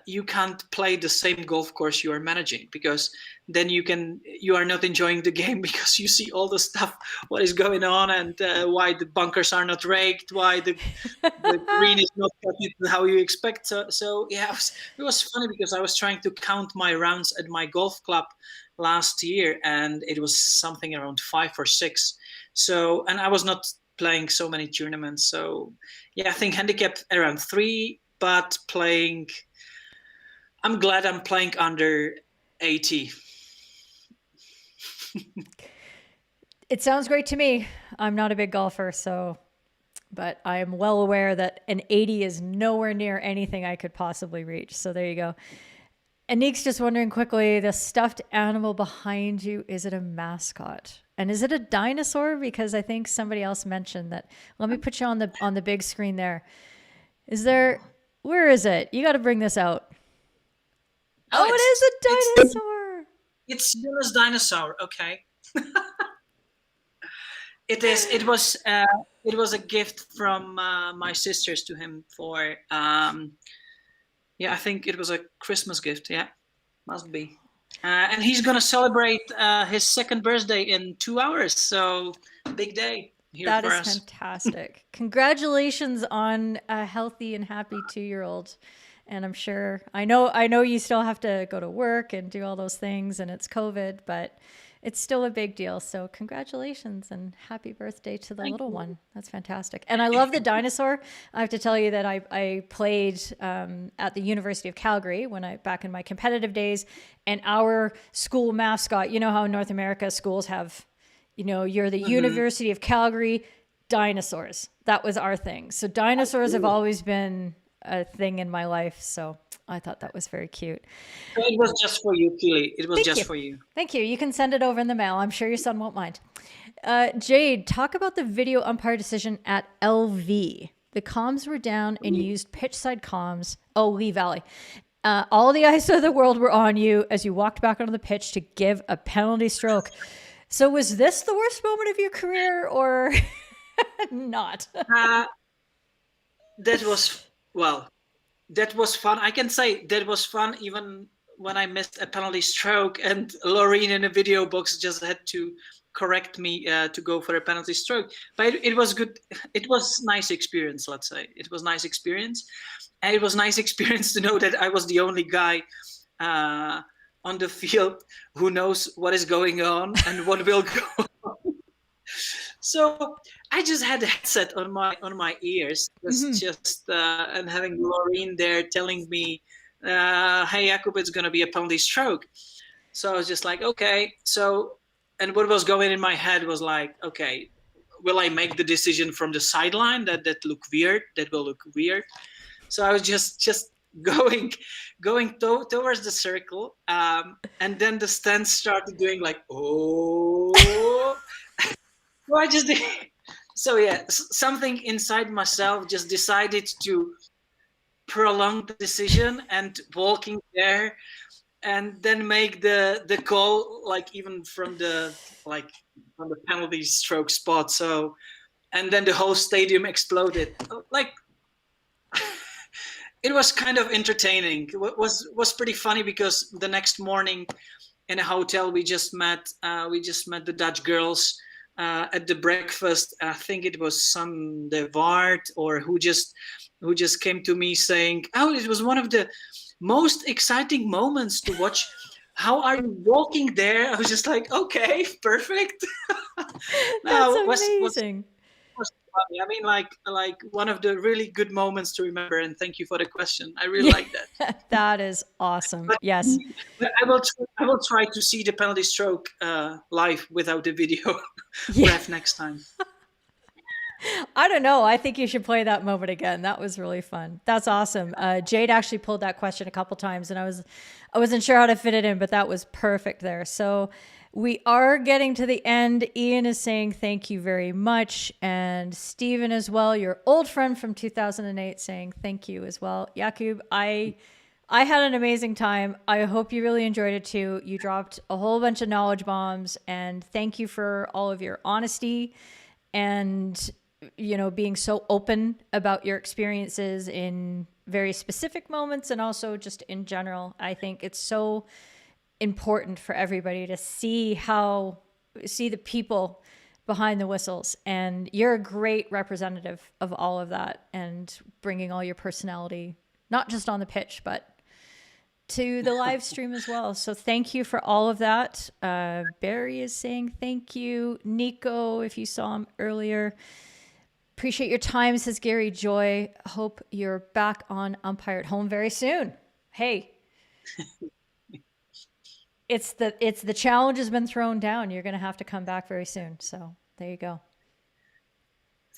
you can't play the same golf course you are managing, because then you are not enjoying the game, because you see all the stuff, what is going on, and why the bunkers are not raked, why the green is not cut how you expect. So yeah, it was funny because I was trying to count my rounds at my golf club last year, and it was something around 5 or 6. So, and I was not playing so many tournaments. So yeah, I think handicap around 3, but playing. I'm glad I'm playing under 80. It sounds great to me. I'm not a big golfer, but I am well aware that an 80 is nowhere near anything I could possibly reach. So there you go. Anik's just wondering quickly, the stuffed animal behind you, is it a mascot? And is it a dinosaur? Because I think somebody else mentioned that. Let me put you on the big screen there. Where is it? You got to bring this out. Oh, it is a dinosaur. It's Stilla's dinosaur. Okay. It was a gift from my sisters to him for I think it was a Christmas gift. Yeah, must be. And he's gonna celebrate his 2nd birthday in 2 hours. So big day here that for is us. Fantastic. Congratulations on a healthy and happy 2-year-old. And I'm sure, I know you still have to go to work and do all those things, and it's COVID, but it's still a big deal. So congratulations and happy birthday to the little one. That's fantastic. And I love the dinosaur. I have to tell you that I played at the University of Calgary back in my competitive days, and our school mascot, you know how in North America schools have, you're the University of Calgary dinosaurs. That was our thing. So dinosaurs have always been a thing in my life. So I thought that was very cute. It was just for you, Keely. It was just for you. Thank you. You can send it over in the mail. I'm sure your son won't mind. Jade, talk about the video umpire decision at LV. The comms were down and you used pitch side comms. Oh, Lee Valley. All the eyes of the world were on you as you walked back onto the pitch to give a penalty stroke. So was this the worst moment of your career or not? That was fun. I can say that was fun even when I missed a penalty stroke, and Laureen in the video box just had to correct me to go for a penalty stroke. But it was good. It was nice experience, let's say. It was nice experience. And it was nice experience to know that I was the only guy on the field who knows what is going on and what will go on. So I just had a headset on my ears, and having Laureen there telling me, "Hey, Jakub, it's gonna be a penalty stroke." So I was just like, okay. So, and what was going in my head was like, okay, will I make the decision from the sideline? That look weird. That will look weird. So I was just going towards the circle, and then the stands started doing like, oh. So I just did. So yeah, something inside myself just decided to prolong the decision and walking there, and then make the call like even from the penalty stroke spot. So, and then the whole stadium exploded. Like it was kind of entertaining. It was pretty funny because the next morning in a hotel we just met the Dutch girls. At the breakfast, I think it was Sam de Waard or who just came to me saying, "Oh, it was one of the most exciting moments to watch. How are you walking there?" I was just like, "Okay, perfect." That's amazing. Was funny. I mean, like one of the really good moments to remember. And thank you for the question. I really like that. That is awesome. But, yes. But I will try to see the penalty stroke live without the video ref next time. I don't know. I think you should play that moment again. That was really fun. That's awesome. Jade actually pulled that question a couple times, and I wasn't sure how to fit it in, but that was perfect there. So we are getting to the end. Ian is saying thank you very much, and Stephen as well, your old friend from 2008, saying thank you as well. Jakub, I had an amazing time. I hope you really enjoyed it too. You dropped a whole bunch of knowledge bombs, and thank you for all of your honesty and you know, being so open about your experiences in very specific moments and also just in general. I think it's so important for everybody to see the people behind the whistles, and you're a great representative of all of that and bringing all your personality, not just on the pitch, but to the live stream as well. So thank you for all of that. Barry is saying thank you. Nico, if you saw him earlier, appreciate your time, says Gary Joy. Hope you're back on Umpire at Home very soon. Hey, it's the challenge has been thrown down. You're going to have to come back very soon. So there you go.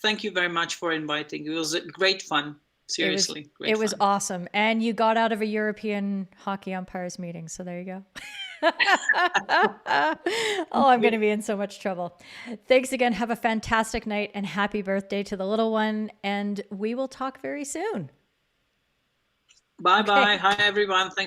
Thank you very much for inviting. It was great fun. Seriously, it was awesome. And you got out of a European hockey umpires meeting. So there you go. Oh, I'm going to be in so much trouble. Thanks again. Have a fantastic night and happy birthday to the little one. And we will talk very soon. Bye-bye. Hi, everyone. Thanks.